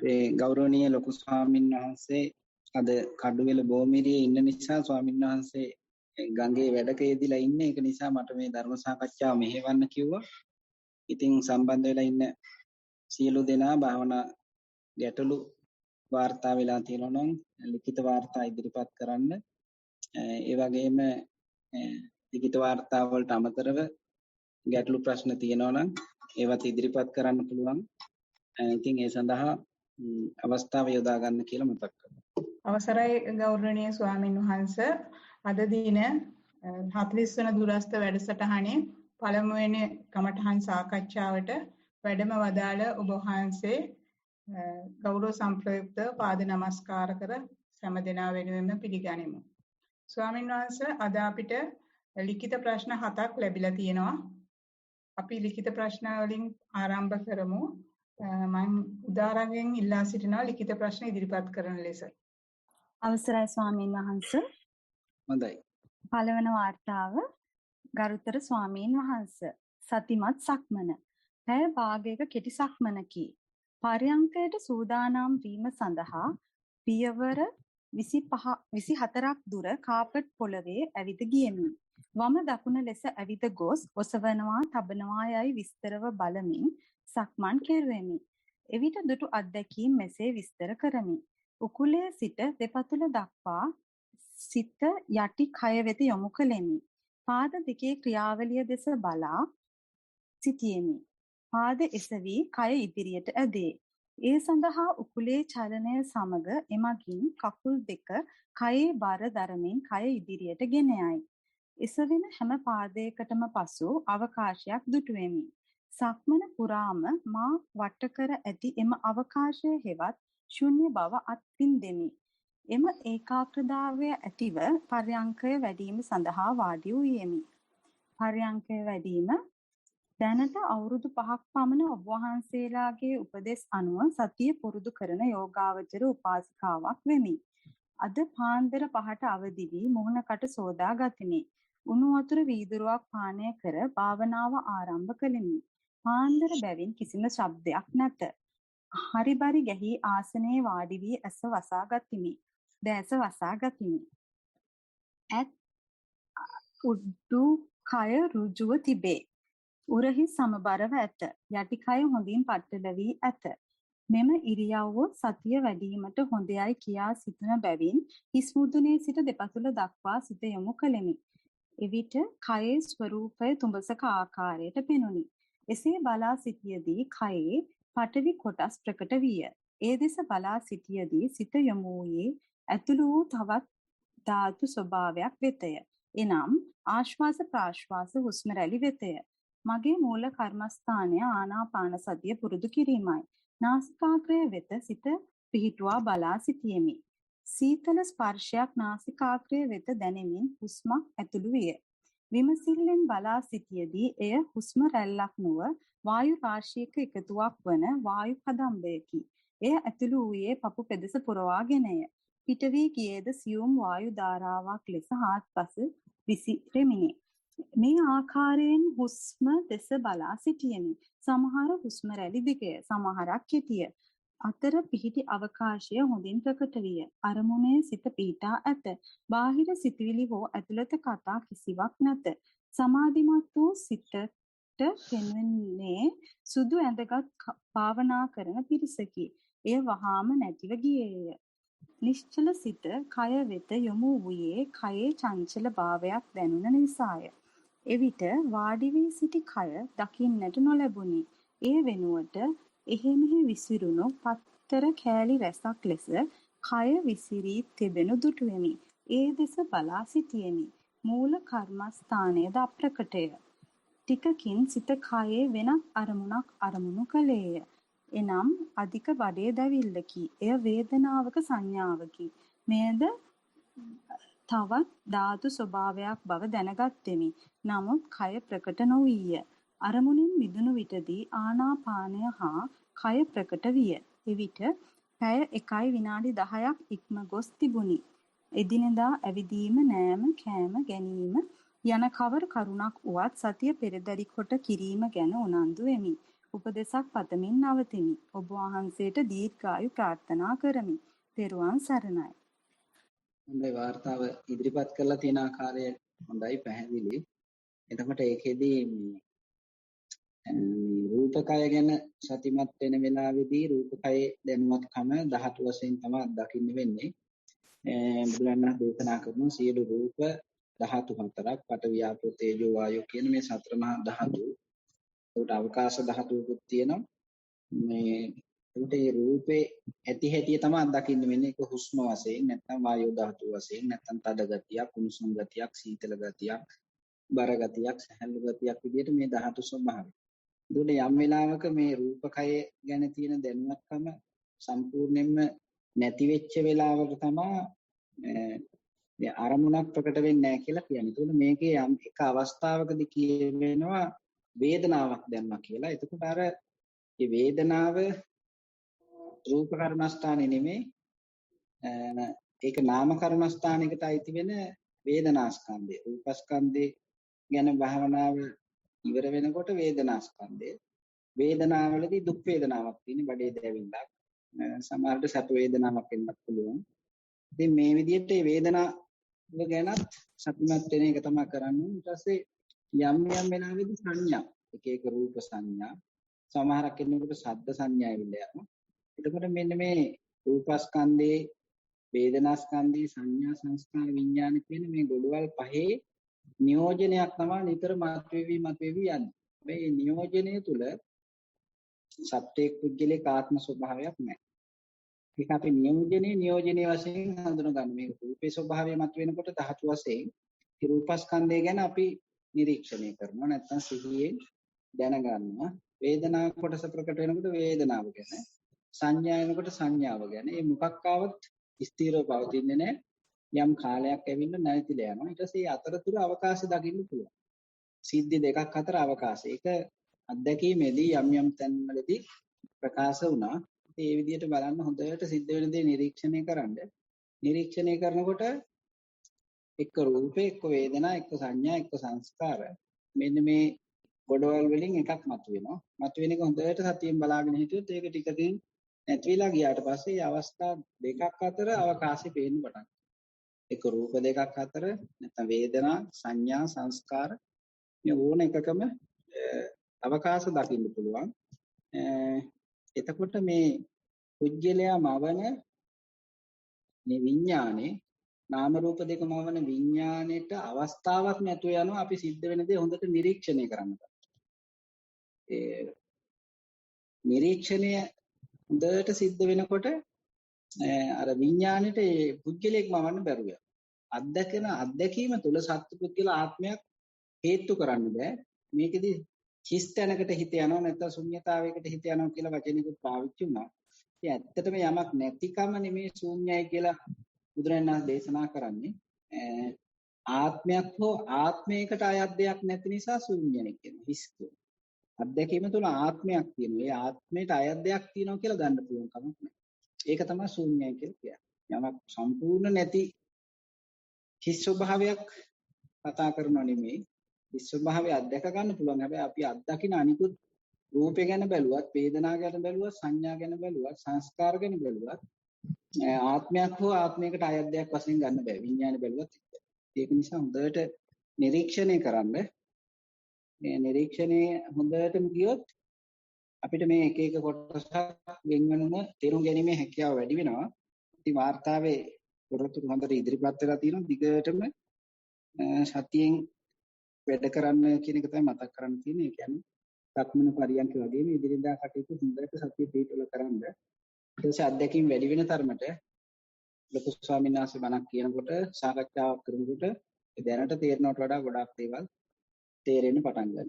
අපේ ගෞරවනීය ලොකු ස්වාමීන් වහන්සේ අද කඩුවෙල බෝමිරියේ ඉන්න නිසා ස්වාමීන් වහන්සේ ගඟේ වැඩක යෙදිලා ඉන්නේ. ඒක නිසා මට මේ ධර්ම සාකච්ඡාව මෙහෙවන්න කිව්වා. ඉතින් සම්බන්ධ වෙලා ඉන්න සියලු දෙනා භාවනා ගැටලු වාර්තා වෙලා තියෙනවා නම් ලිඛිත වාර්තා ඉදිරිපත් කරන්න. ඒ වගේම ලිඛිත වාර්තා වලට අමතරව ගැටලු ප්‍රශ්න තියෙනවා නම් ඒවත් ඉදිරිපත් කරන්න පුළුවන්. ඉතින් ඒ සඳහා අවස්ථාව යොදා ගන්න කියලා මතක් කරනවා. අවසරයි ගෞරවනීය ස්වාමින් වහන්සේ, අද දින 40 වන දුරස්ත වැඩසටහනේ පළමුවෙනි කමඨහන් සාකච්ඡාවට වැඩම වදාළ ඔබ වහන්සේ ගෞරව සම්ප්‍රයුක්ත පාද නමස්කාර කර සෑම දෙනා වෙනුවෙන්ම පිළිගනිමු. ස්වාමින් වහන්සේ, අද අපිට ලිඛිත ප්‍රශ්න 7ක් ලැබිලා තියෙනවා. අපි ලිඛිත ප්‍රශ්න වලින් ආරම්භ කරමු. මම උදාරයෙන් ඉල්ලා සිටිනවා ලිඛිත ප්‍රශ්න ඉදිරිපත් කරන ලෙස. අවසරයි ස්වාමීන් වහන්සේ. හොඳයි. පළවන වාර්තාව ගරුතර ස්වාමීන් වහන්සේ. සතිමත් සක්මන. පැය භාගයක කෙටි සක්මනකි. පර්යංකයට සූදානම් වීම සඳහා පියවර 24ක් දුර කාපට් පොළවේ ඇවිද ගියමි. වම දකුණ ලෙස ඇවිද ගොස් ඔසවනවා තබනවා යයි විස්තරව බලමින් සක්මන් කෙරුවෙමි. එවිට දුටු අත්දැකීම් මෙසේ විස්තර කරමි. උකුලේ සිට දෙපතුල දක්වා සිත යටි කය වෙත යොමු කළෙමි. පාද දෙකේ ක්‍රියාවලිය දෙස බලා සිටියෙමි. පාද එසවි කය ඉදිරියට ඇදේ. ඒ සඳහා උකුලේ චලනය සමග එමගින් කකුල් දෙක කයේ බර දරමින් කය ඉදිරියට ගෙන යයි. එසවෙන හැම පාදයකටම පසු අවකාශයක් දුටුවෙමි. සක්මන පුරාම මා වට කර ඇති එම අවකාශය හෙවත් ශුන්‍ය බව අත්විඳෙමි. එම ඒකාග්‍රතාවය ඇතිව පර්යංකය වැඩිම සඳහා වාඩි වූයෙමි. පර්යංකය වැඩිම දැනට අවුරුදු 5ක් පමණ ඔබ වහන්සේලාගේ උපදෙස් අනුව සතිය පුරුදු කරන යෝගාවචර උපාසිකාවක් වෙමි. අද පාන්දර 5ට අවදි වී මුහුණකට සෝදා ගතිමි. උණු වතුර වීදුරුවක් පානය කර භාවනාව ආරම්භ කළෙමි. පාන්දර බැවින් කිසිම ශබ්දයක් නැත. හරිබරි ගැහි ආසනයේ වාඩි වී ඇස වසා ගතිමි. දැස වසා ගතිමි. ඇත් උඩුකය ඍජුව තිබේ. උරහි සමබරව ඇත. යටි කය හොඳින් පట్టල වී ඇත. මෙම ඉරියව්ව සතිය වැඩිවීමට හොඳයයි කියා සිතන බැවින් හිස් මුදුනේ සිට දෙපතුල දක්වා සිත යොමු කළෙමි. එවිට කයේ ස්වરૂපය තුඹසක ආකාරයට පෙනුනි. එසේ බලා සිටියදී කයේ පඨවි කොටස් ප්‍රකට විය. ඒ දෙස බලා සිටියදී සිත යොමු වූයේ ඇතුළු වූ තවත් ධාතු ස්වභාවයක් වෙතය. එනම් ආශ්වාස ප්‍රාශ්වාස හුස්ම රැලි වෙතය. මගේ මූල කර්මස්ථානය ආනාපාන සතිය පුරුදු කිරීමයි. නාසිකාග්‍රය වෙත සිත පිහිටුවා බලා සිටියෙමි. සීතල ස්පර්ශයක් නාසිකාග්‍රය වෙත දැනෙමින් හුස්මක් ඇතුළු විය. විමසිල්ලෙන් බලා සිටියදී එය හුස්ම රැල්ලක් නොව වායු රාශියක එකතුවක් වන වායු කදම්බයකි. එය ඇතුළු වූයේ පපු පෙදෙස පුරවාගෙනය. පිට වී ගියේද සියුම් වායු ධාරාවක් ලෙස හාත්පස විසිරෙමිනි. මේ ආකාරයෙන් හුස්ම දෙස බලා සිටියෙමි. සමහර හුස්ම රැලි දිගය, සමහරක් කෙටිය. අතර පිහිටි අවකාශය හොඳින් ප්‍රකට විය. අරමුණේ සිත පිහිටා ඇත. බාහිර සිතුවිලි හෝ ඇතුළත කතා කිසිවක් නැත. සමාධිමත් වූ සිතට පෙනෙන්නේ සුදු ඇඳගත් භාවනා කරන පිරිසකි. එය වහාම නැතිව ගියේය. නිශ්චල සිත කය වෙත යොමු වූයේ කයේ චංචල භාවයක් දැනුන නිසාය. එවිට වාඩි වී සිටි කය දකින්නට නොලැබුණි. ඒ වෙනුවට එහෙමෙහි විසිරුණු පත්තර කෑලි රැසක් ලෙස කය විසිරී තිබෙනු දුටුවෙමි. ඒ දෙස බලා සිටියෙමි. මූල කර්මස්ථානයේද අප්‍රකටය. ටිකකින් සිත කයේ වෙනත් අරමුණක් අරමුණු කළේය. එනම් අධික බඩේ දැවිල්ලකි. එය වේදනාවක සංඥාවකි. මෙයද තවත් ධාතු ස්වභාවයක් බව දැනගත්ෙමි. නමුත් කය ප්‍රකට නොවිය. අරමුණින් මිදුණු විටදී ආනාපානය හා කය ප්‍රකට විය. එවිට පැය 1 විනාඩි 10ක් ඉක්ම ගොස් තිබුණි. එදිනෙදා ඇවිදීම, නෑම, කෑම ගැනීම යන කවර කරුණක් වුවත් සතිය පෙරදරි කොට කිරීම ගැන උනන්දු වෙමි. උපදෙසක් පතමින් නවතිමි. ඔබ වහන්සේට දීර්ඝායු ප්‍රාර්ථනා කරමි. තෙරුවන් සරණයි. හොඳයි වාර්තාව ඉදිරිපත් කරලා තියෙන ආකාරය හොඳයි පැහැදිලි. එතකොට ඒකෙදී රූපකය ගැන සතිමත් වෙන වෙලාවේදී රූපකයේ දැනුවත්කම ධාතු වශයෙන් තමයි දකින්න වෙන්නේ. බුදුරණන් දේශනා කරන සියලු රූප ධාතු හතරක් පඨවි ආපෝ තේජෝ වායෝ කියන මේ සතර මහා ධාතු. ඒකට අවකාශ ධාතුකුත් තියෙනවා. ඒකට මේ රූපේ ඇති හැටි තමයි දකින්න වෙන්නේ. ඒක හුස්ම වශයෙන් නැත්නම් වායෝ ධාතු වශයෙන් නැත්නම් තද ගතියක්, කුණුසුම් ගතියක්, සීතල ගතියක්, බර ගතියක්, සැහැල්ලු ගතියක් විදිහට මේ ධාතු ස්වභාවය. ඒකට යම් වෙලාවක මේ රූපකය ගැන තියෙන දැනුවත්කම සම්පූර්ණයෙන්ම නැති වෙච්ච වෙලාවක තමයි අරමුණක් ප්‍රකට වෙන්නේ නැහැ කියලා කියන්නේ. ඒකට මේකේ යම් එක අවස්ථාවකදී කියවෙනවා වේදනාවක් දැම්මා කියලා. එතකොට අර මේ වේදනාව රූප කර්මස්ථානේ නෙමෙයි ඒක නාම කර්මස්ථානයකට අයිති වෙන වේදනාස්කන්ධය. රූපස්කන්ධේ ගැන භාවනාව ඉවර වෙනකොට වේදනාස්කන්ධය. වේදනාවලදී දුක් වේදනාවක් තියෙන බඩේ දැවිල්ලක්. සමහරට සැප වේදනාවක් වෙන්නත් පුළුවන්. ඉතින් මේ විදිහට මේ වේදනාව ගැනත් සතුටුමත් වෙන එක තමයි කරන්නේ. ඊට පස්සේ යම් යම් වෙලාවෙදී සංඥා, එක එක රූප සංඥා, සමහරක් කෙනෙකුට ශබ්ද සංඥා ඇවිල්ලා යනවා. එතකොට මෙන්න මේ රූපස්කන්ධේ, වේදනාස්කන්ධේ, සංඥා, සංස්කාර, විඥාන කියන මේ ගොඩවල් පහේ නියෝජනයක් තමයි නිතර මතුවේවි යන්නේ. මේ නියෝජනය තුල සත්‍යයේ කුජලේ ආත්ම ස්වභාවයක් නැහැ. ඒක අපි නියෝජනයේ වශයෙන් හඳුනගන්න. මේ රූපේ ස්වභාවය මතුවෙනකොට ධාතු වශයෙන් ඒ රූපස්කන්ධය ගැන අපි නිරීක්ෂණය කරනවා. නැත්නම් සිහියෙන් දැනගන්නවා. වේදනා කොටස ප්‍රකට වෙනකොට වේදනාව ගැන, සංඥා වෙනකොට සංඥාව ගැන. මේ මොකක් ආවත් ස්ථිරව පවතින්නේ නැහැ. යම් කාලයක් ඇවිල්ලා නැතිලා යනවා. ඊට පස්සේ අතරතුර අවකාශය දකින්න පුළුවන්. සිද්ධි දෙකක් අතර අවකාශය. ඒක අත්දැකීමේදී යම් තැන්වලදී ප්‍රකාශ වුණා. ඒ විදිහට බලන්න හොඳට සිද්ධ වෙන දේ නිරීක්ෂණය කරන්න. නිරීක්ෂණය කරනකොට එක්ක රූපේ, එක්ක වේදනා, එක්ක සංඥා, එක්ක සංස්කාර. මෙන්න මේ ගොඩවල් වලින් එකක් මතුවෙනවා. මතුවෙන එක හොඳට සතියෙන් බලාගෙන හිටියොත් ඒක ටිකකින් නැතිලා ගියාට පස්සේ මේ අවස්ථා දෙකක් අතර අවකාශය පේන්න පටන් ගන්නවා. එක රූප දෙකක් අතර නැත්නම් වේදනා, සංඥා, සංස්කාර මේ ඕන එකකම අවකාශ දකින්න පුළුවන්. එතකොට මේ කුජලයා මවන මේ විඥානේ නාම රූප දෙක මවන විඥාණයට අවස්ථාවක් නැතුව යනවා. අපි සිද්ධ වෙන දේ හොඳට නිරීක්ෂණය කරන්න. ඒ නිරීක්ෂණය හොඳට සිද්ධ වෙනකොට අර විඥාණයට ඒ පුද්ගලයෙක් මවන්න බැරුව යනවා. අත්දැකීම තුළ සත්පුද්ගල ආත්මයක් හේතු කරන්න බෑ. මේකෙදි හිස් තැනකට හිත යනවා නැත්නම් ශුන්‍යතාවයකට හිත යනවා කියලා වචනිකුත් පාවිච්චි වුණා. ඉතින් ඇත්තටම යමක් නැතිකම නෙමේ ශූන්‍යයි කියලා බුදුරජාණන් දේශනා කරන්නේ. ආත්මයක් හෝ ආත්මයකට අයත් දෙයක් නැති නිසා ශූන්‍යයි කියන හිස් කියන. අත්දැකීම තුළ ආත්මයක් තියෙනවා. ඒ ආත්මයට අයත් දෙයක් තියෙනවා කියලා ගන්න පුළුවන් කමක් නැහැ. ඒක තමයි ශූන්‍යයි කියලා කියන්නේ. යමක් සම්පූර්ණ නැති හිස් ස්වභාවයක් කතා කරනව නෙමෙයි. හිස් ස්වභාවය අත්දැක ගන්න පුළුවන්. හැබැයි අපි අත්දකින අනිකුත් රූපේ ගැන බැලුවත්, වේදනා ගැන බැලුවත්, සංඥා ගැන බැලුවත්, සංස්කාර ගැන බැලුවත් ආත්මයක් හෝ ආත්මයකට අයත් දෙයක් වශයෙන් ගන්න බෑ. විඥාන බැලුවත් ඒක නිසා හොඳට නිරීක්ෂණය කරන්න. මේ නිරීක්ෂණය හොඳටම ගියොත් අපිට මේ එක එක කොටසක් වෙනම තේරුම් ගැනීමේ හැකියාව වැඩි වෙනවා. ඉතින් වාර්තාවේ තොරතුරු හොඳට ඉදිරිපත් වෙලා තියෙනවා. දිගටම සතියෙන් වැඩ කරන්න කියන එක තමයි මතක් කරන්න තියෙන්නේ. ඒ කියන්නේ සක්මන පරියන්ක වගේම ඉදිරියදා කටයුතු හොඳට සතිය පිටුල කරන්න. ඊට පස්සේ අධ්‍යක්ෂින් වැඩි වෙන තරමට ලොකු ස්වාමීන් වහන්සේ බණක් කියනකොට සාකච්ඡාවක් කරනකොට දැනට තේරෙනවට වඩා ගොඩාක් දේවල් තේරෙන්න පටන් ගන්නවා.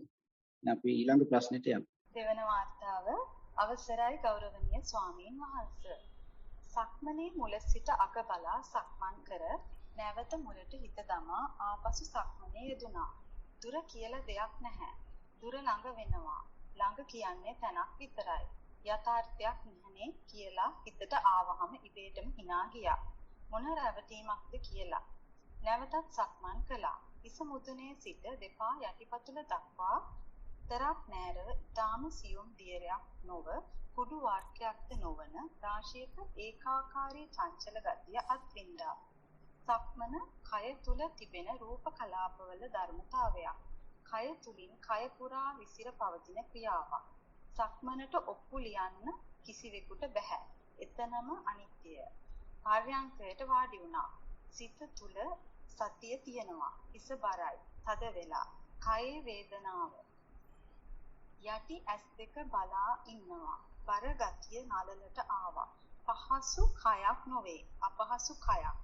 අපි ඊළඟ ප්‍රශ්නෙට යමු. දෙවන වාර්තාව අවසරයි ගෞරවනීය ස්වාමීන් වහන්සේ. සක්මනේ මුල සිට අග බලා සක්මන් කර නැවත මුලට හිත දමා ආපසු සක්මනේ යෙදුණා. දුර කියලා දෙයක් නැහැ. දුර ළඟ වෙනවා. ළඟ කියන්නේ තැනක් විතරයි. යථාර්ථයක් නැහනේ කියලා හිතට ආවහම ඉබේටම hina ගියා. මොන රැවටීමක්ද කියලා. නැවතත් සක්මන් කළා. හිස මුදුනේ සිට දෙපා යටිපතුල දක්වා එක්තරා නෑරව ඊටාම සියුම් දියරයක් නොව කුඩු වාක්‍යයක්ද නොවන රාශියක ඒකාකාරී චංචල ගතිය අත්විඳා. සක්මන කය තුල තිබෙන රූප කලාපවල ධර්මතාවයක්. කය තුලින් කය පුරා විසිර පවතින ක්‍රියාවක්. සක්මනට ඔප්පු ලියන්න කිසිවෙකුට බෑ. එතනම අනිත්‍යය. පර්යංකයට වාඩි වුණා. සිත තුල සතිය තියෙනවා. හිස බරයි. තද වෙලා. කයේ වේදනාව. යටි ඇස් දෙක බලා ඉන්නවා. බර ගතිය නළලට ආවා. පහසු කයක් නොවේ. අපහසු කයක්.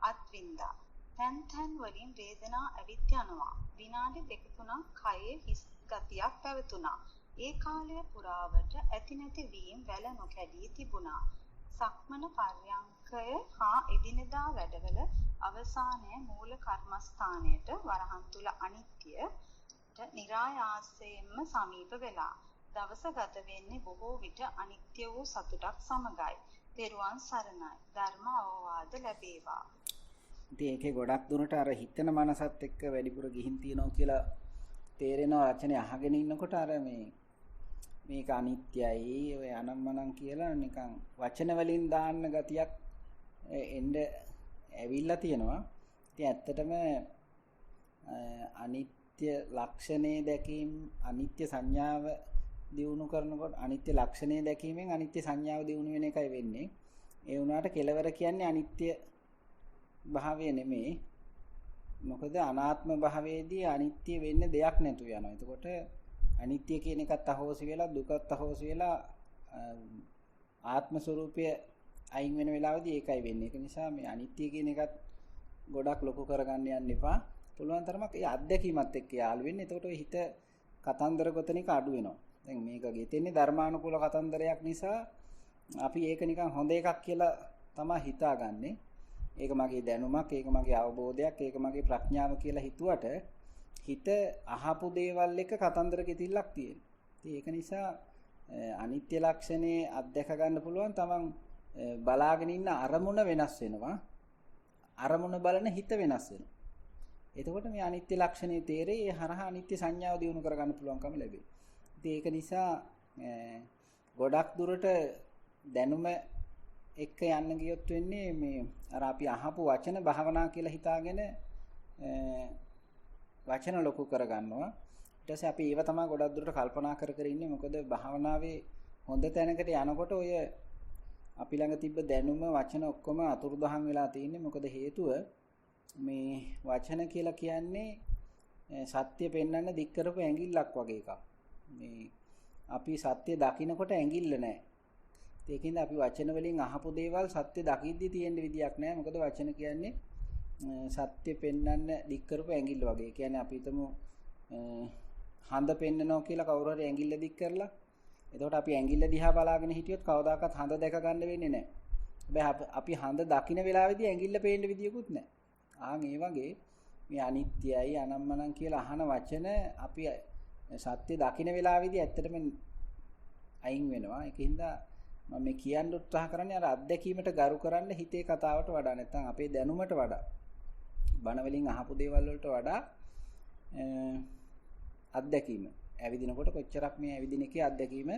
අත්විඳා. තැන් තැන් වලින් වේදනා ඇවිත් යනවා. විනාඩි 2-3ක් කයේ හිස් ගතියක් පැවතුණා. ඒ කාලය පුරාවට ඇති නැති වීම වැල නොකැඩී තිබුණා. සක්මන පර්යංකය හා එදිනෙදා වැඩවල අවසානයේ මූල කර්මස්ථානයට වරහන් තුල අනිත්‍යයට નિરાයාසයෙන්ම සමීප වෙලා. දවස ගත වෙන්නේ බොහෝ විට අනිත්‍ය වූ සතුටක් සමගයි. පෙරුවන් සරණයි. ධර්ම අවවාද ලැබේවා. ඉතින් ඒකේ ගොඩක් දුරට අර හිතන මනසත් එක්ක වැඩිපුර ගිහින් තියනවා කියලා තේරෙනවා වචනේ අහගෙන ඉන්නකොට අර මේක අනිත්‍යයි ඔය අනම්මනම් කියලා නිකන් වචන වලින් දාන්න ගතියක් එන්න ඇවිල්ලා තියෙනවා. ඉතින් ඇත්තටම අනිත්‍ය ලක්ෂණේ දැකීම අනිත්‍ය සංඥාව දියුණු කරනකොට අනිත්‍ය ලක්ෂණේ දැකීමෙන් අනිත්‍ය සංඥාව දියුණු වෙන එකයි වෙන්නේ. ඒ වුණාට කෙලවර කියන්නේ අනිත්‍ය භාවය නෙමෙයි. මොකද අනාත්ම භාවයේදී අනිත්‍ය වෙන්නේ දෙයක් නැතු වෙනවා. එතකොට අනිත්‍ය කියන එකත් අහෝසි වෙලා දුකත් අහෝසි වෙලා ආත්ම ස්වરૂපය අයින් වෙන වෙලාවදී ඒකයි වෙන්නේ. ඒක නිසා මේ අනිත්‍ය කියන එකත් ගොඩක් ලොකු කරගන්න යන්න එපා. පුළුවන් තරමක් ඒ අත්දැකීමත් එක්ක යාළු වෙන්න. එතකොට ඔය හිත කතන්දර ගොතන එක අඩු වෙනවා. දැන් මේක ගෙතෙන්නේ ධර්මානුකූල කතන්දරයක් නිසා අපි ඒක නිකන් හොඳ එකක් කියලා තමයි හිතාගන්නේ. ඒක මගේ දැනුමක්, ඒක මගේ අවබෝධයක්, ඒක මගේ ප්‍රඥාව කියලා හිතුවට හිත අහපු දේවල් එක කතන්දර ගෙතිල්ලක් තියෙනවා. ඉතින් ඒක නිසා අනිත්‍ය ලක්ෂණේ අත්දැක ගන්න පුළුවන් තමන් බලාගෙන ඉන්න අරමුණ වෙනස් වෙනවා. අරමුණ බලන හිත වෙනස් වෙනවා. එතකොට මේ අනිත්‍ය ලක්ෂණේ තේරෙයි. ඒ හරහා අනිත්‍ය සංඥාව දිනු කර ගන්න පුළුවන්කම ලැබෙයි. ඉතින් ඒක නිසා ගොඩක් දුරට දැනුම එක්ක යන්න ගියොත් වෙන්නේ මේ අර අපි අහපු වචන භාවනා කියලා හිතාගෙන වචන ලොකු කරගන්නවා. ඊට පස්සේ අපි ඒව තමයි ගොඩක් දුරට කල්පනා කර කර ඉන්නේ. මොකද භාවනාවේ හොඳ තැනකට යනකොට ඔය අපි ළඟ තිබ්බ දැනුම වචන ඔක්කොම අතුරුදහන් වෙලා තියෙන්නේ. මොකද හේතුව මේ වචන කියලා කියන්නේ සත්‍ය පෙන්වන්න දික් කරපු ඇඟිල්ලක් වගේ එකක්. මේ අපි සත්‍ය දකින්නකොට ඇඟිල්ල නැහැ. ඒකින්ද අපි වචන වලින් අහපු දේවල් සත්‍ය දකිද්දි තියෙන විදියක් නැහැ. මොකද වචන කියන්නේ සත්‍ය පෙන්වන්න දික් කරපු ඇඟිල්ල වගේ. ඒ කියන්නේ අපි හිතමු හඳ පෙන්නනවා කියලා කවුරු හරි ඇඟිල්ල දික් කරලා. එතකොට අපි ඇඟිල්ල දිහා බලාගෙන හිටියොත් කවදාකවත් හඳ දැක ගන්න වෙන්නේ නැහැ. හැබැයි අපි හඳ දකින්න වෙලාවේදී ඇඟිල්ල පේන්න විදියකුත් නැහැ. ඒ වගේ මේ අනිත්‍යයි අනම්මනම් කියලා අහන වචන අපි සත්‍ය දකින්න වෙලාවේදී ඇත්තටම අයින් වෙනවා. ඒකින්ද මම මේ කියන්න උත්සාහ කරන්නේ අර අත්දැකීමට ගරු කරන්න හිතේ කතාවට වඩා නැත්නම් අපේ දැනුමට වඩා බණ වලින් අහපු දේවල් වලට වඩා අත්දැකීම ඇවිදිනකොට කොච්චරක් මේ ඇවිදින එකේ අත්දැකීම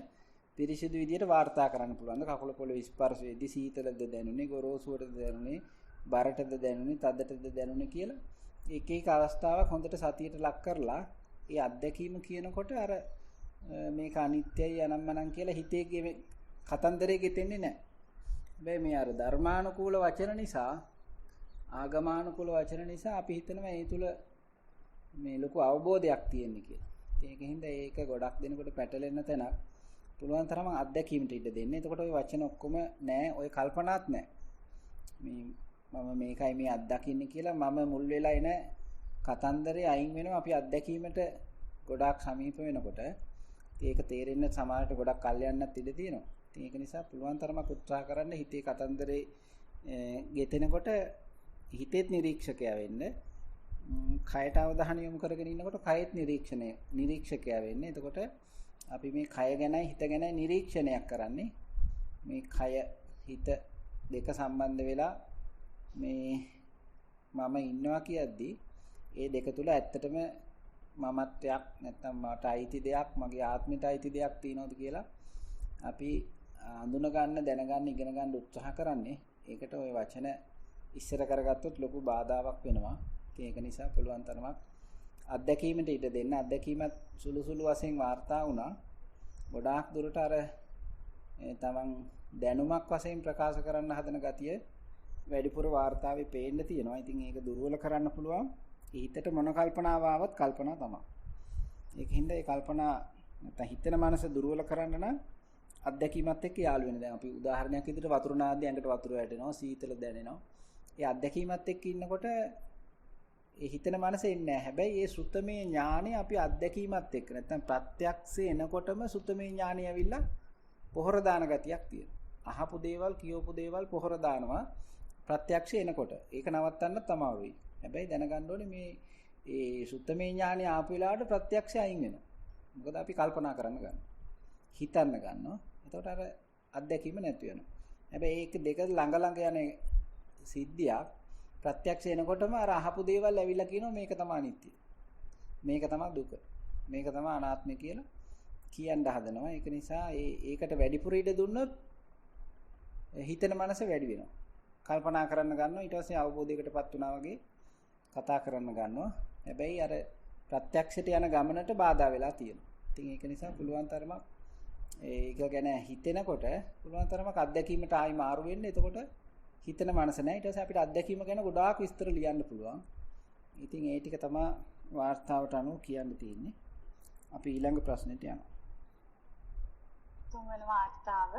පිරිසිදු විදියට වාර්තා කරන්න පුළුවන්ද? කකුල පොළවේ ස්පර්ශයේදී සීතලද දැනුනේ, ගොරෝසුවටද දැනුනේ, බරටද දැනුනේ, තදටද දැනුනේ කියලා එක එක අවස්ථාවක් හොඳට සතියට ලක් කරලා ඒ අත්දැකීම කියනකොට අර මේක අනිත්‍යයි අනම්මනම් කියලා හිතේ කතන්දරේ ගෙතෙන්නේ නැහැ. හැබැයි මේ අර ධර්මානුකූල වචන නිසා ආගමානුකූල වචන නිසා අපි හිතනවා ඒ තුල මේ ලොකු අවබෝධයක් තියෙන්නේ කියලා. ඒකින්ද ඒක ගොඩක් දෙනකොට පැටලෙන්න තැනක් පුළුවන් තරම අත්දැකීමට ඉඩ දෙන්න. එතකොට ওই වචන ඔක්කොම නැහැ, ওই කල්පනාත් නැහැ. මම මේකයි මේ අත්දකින්නේ කියලා මම මුල් වෙලා එන කතන්දරේ අයින් වෙනවා අපි අත්දැකීමට ගොඩාක් සමීප වෙනකොට. ඒක තේරෙන්න සමහරට ගොඩක් කල් යන්නත් ඉඩ තියෙනවා. ඒක නිසා පුළුවන් තරමක් උත්සාහ කරන්න හිතේ කතන්දරේ ගෙතෙනකොට හිතේත් නිරීක්ෂකයා වෙන්න. කයට අවධානය යොමු කරගෙන ඉන්නකොට කයෙත් නිරීක්ෂකයා වෙන්නේ. එතකොට අපි මේ කය ගැනයි හිත ගැනයි නිරීක්ෂණයක් කරන්නේ. මේ කය හිත දෙක සම්බන්ධ වෙලා මේ මම ඉන්නවා කියද්දි ඒ දෙක තුල ඇත්තටම මමත්වයක් නැත්නම් මට අයිති දෙයක් මගේ ආත්මයට අයිති දෙයක් තියෙනවද කියලා අපි හඳුන ගන්න දැනගන්න ඉගෙන ගන්න උත්සාහ කරන්නේ. ඒකට ওই වචන ඉස්සර කරගත්තොත් ලොකු බාධාවක් වෙනවා. ඒක නිසා පුළුවන් තරමක් අත්දැකීමට ඉඩ දෙන්න. අත්දැකීමත් සුළු සුළු වශයෙන් වාර්තා වුණා. ගොඩාක් දුරට අර තමන් දැනුමක් වශයෙන් ප්‍රකාශ කරන්න හදන ගතිය වැඩිපුර වාර්තාවේ පේන්න තියෙනවා. ඉතින් ඒක දුර්වල කරන්න පුළුවන්. හිතට මොන කල්පනාව ආවත් කල්පනා තමයි. ඒකින්ද ඒ කල්පනා නැත්නම් හිතන මනස දුර්වල කරන්න නම් අත්දැකීමත් එක්ක යාළු වෙන. දැන් අපි උදාහරණයක් විදිහට වතුර නාද්දී ඇඟට වතුර වැටෙනවා, සීතල දැනෙනවා. ඒ අත්දැකීමත් එක්ක ඉන්නකොට ඒ හිතන මනස එන්නේ නැහැ. හැබැයි ඒ සුත්තමේ ඥානෙ අපි අත්දැකීමත් එක්ක නැත්නම් ප්‍රත්‍යක්ෂේ එනකොටම සුත්තමේ ඥානෙ ඇවිල්ලා පොහොර දාන ගතියක් තියෙනවා. අහපු දේවල්, කියවපු දේවල් පොහොර දානවා ප්‍රත්‍යක්ෂේ එනකොට. ඒක නවත්තන්න තමයි. හැබැයි දැනගන්න ඕනේ මේ ඒ සුත්තමේ ඥානෙ ආපු වෙලාවට ප්‍රත්‍යක්ෂය අයින් වෙනවා. මොකද අපි කල්පනා කරන්න ගන්නවා. හිතන්න ගන්නවා. එතකොට අර අත්දැකීම නැති වෙනවා. හැබැයි ඒක දෙක ළඟ ළඟ යන සිද්ධියක්. ප්‍රත්‍යක්ෂ එනකොටම අර අහපු දේවල් ඇවිල්ලා කියනවා මේක තමයි අනිත්‍ය. මේක තමයි දුක. මේක තමයි අනාත්මය කියලා කියන්න හදනවා. ඒක නිසා ඒකට වැඩිපුර ඉඩ දුන්නොත් හිතන මනස වැඩි වෙනවා. කල්පනා කරන්න ගන්නවා. ඊට පස්සේ අවබෝධයකටපත් වුණා වගේ කතා කරන්න ගන්නවා. හැබැයි අර ප්‍රත්‍යක්ෂයට යන ගමනට බාධා වෙලා තියෙනවා. ඉතින් ඒක නිසා පුළුවන් තරමක් ඒක ගැන හිතෙනකොට පුළුවන් තරමක් අත්දැකීමට ආයි මාරු වෙන්න. එතකොට හිතන මනස නැහැ. ඊට පස්සේ අපිට අත්දැකීම ගැන ගොඩාක් විස්තර ලියන්න පුළුවන්. ඉතින් ඒ ටික තමයි වාර්තාවට අනුව කියන්න තියෙන්නේ. අපි ඊළඟ ප්‍රශ්නෙට යනවා. තුන්වන වාර්තාව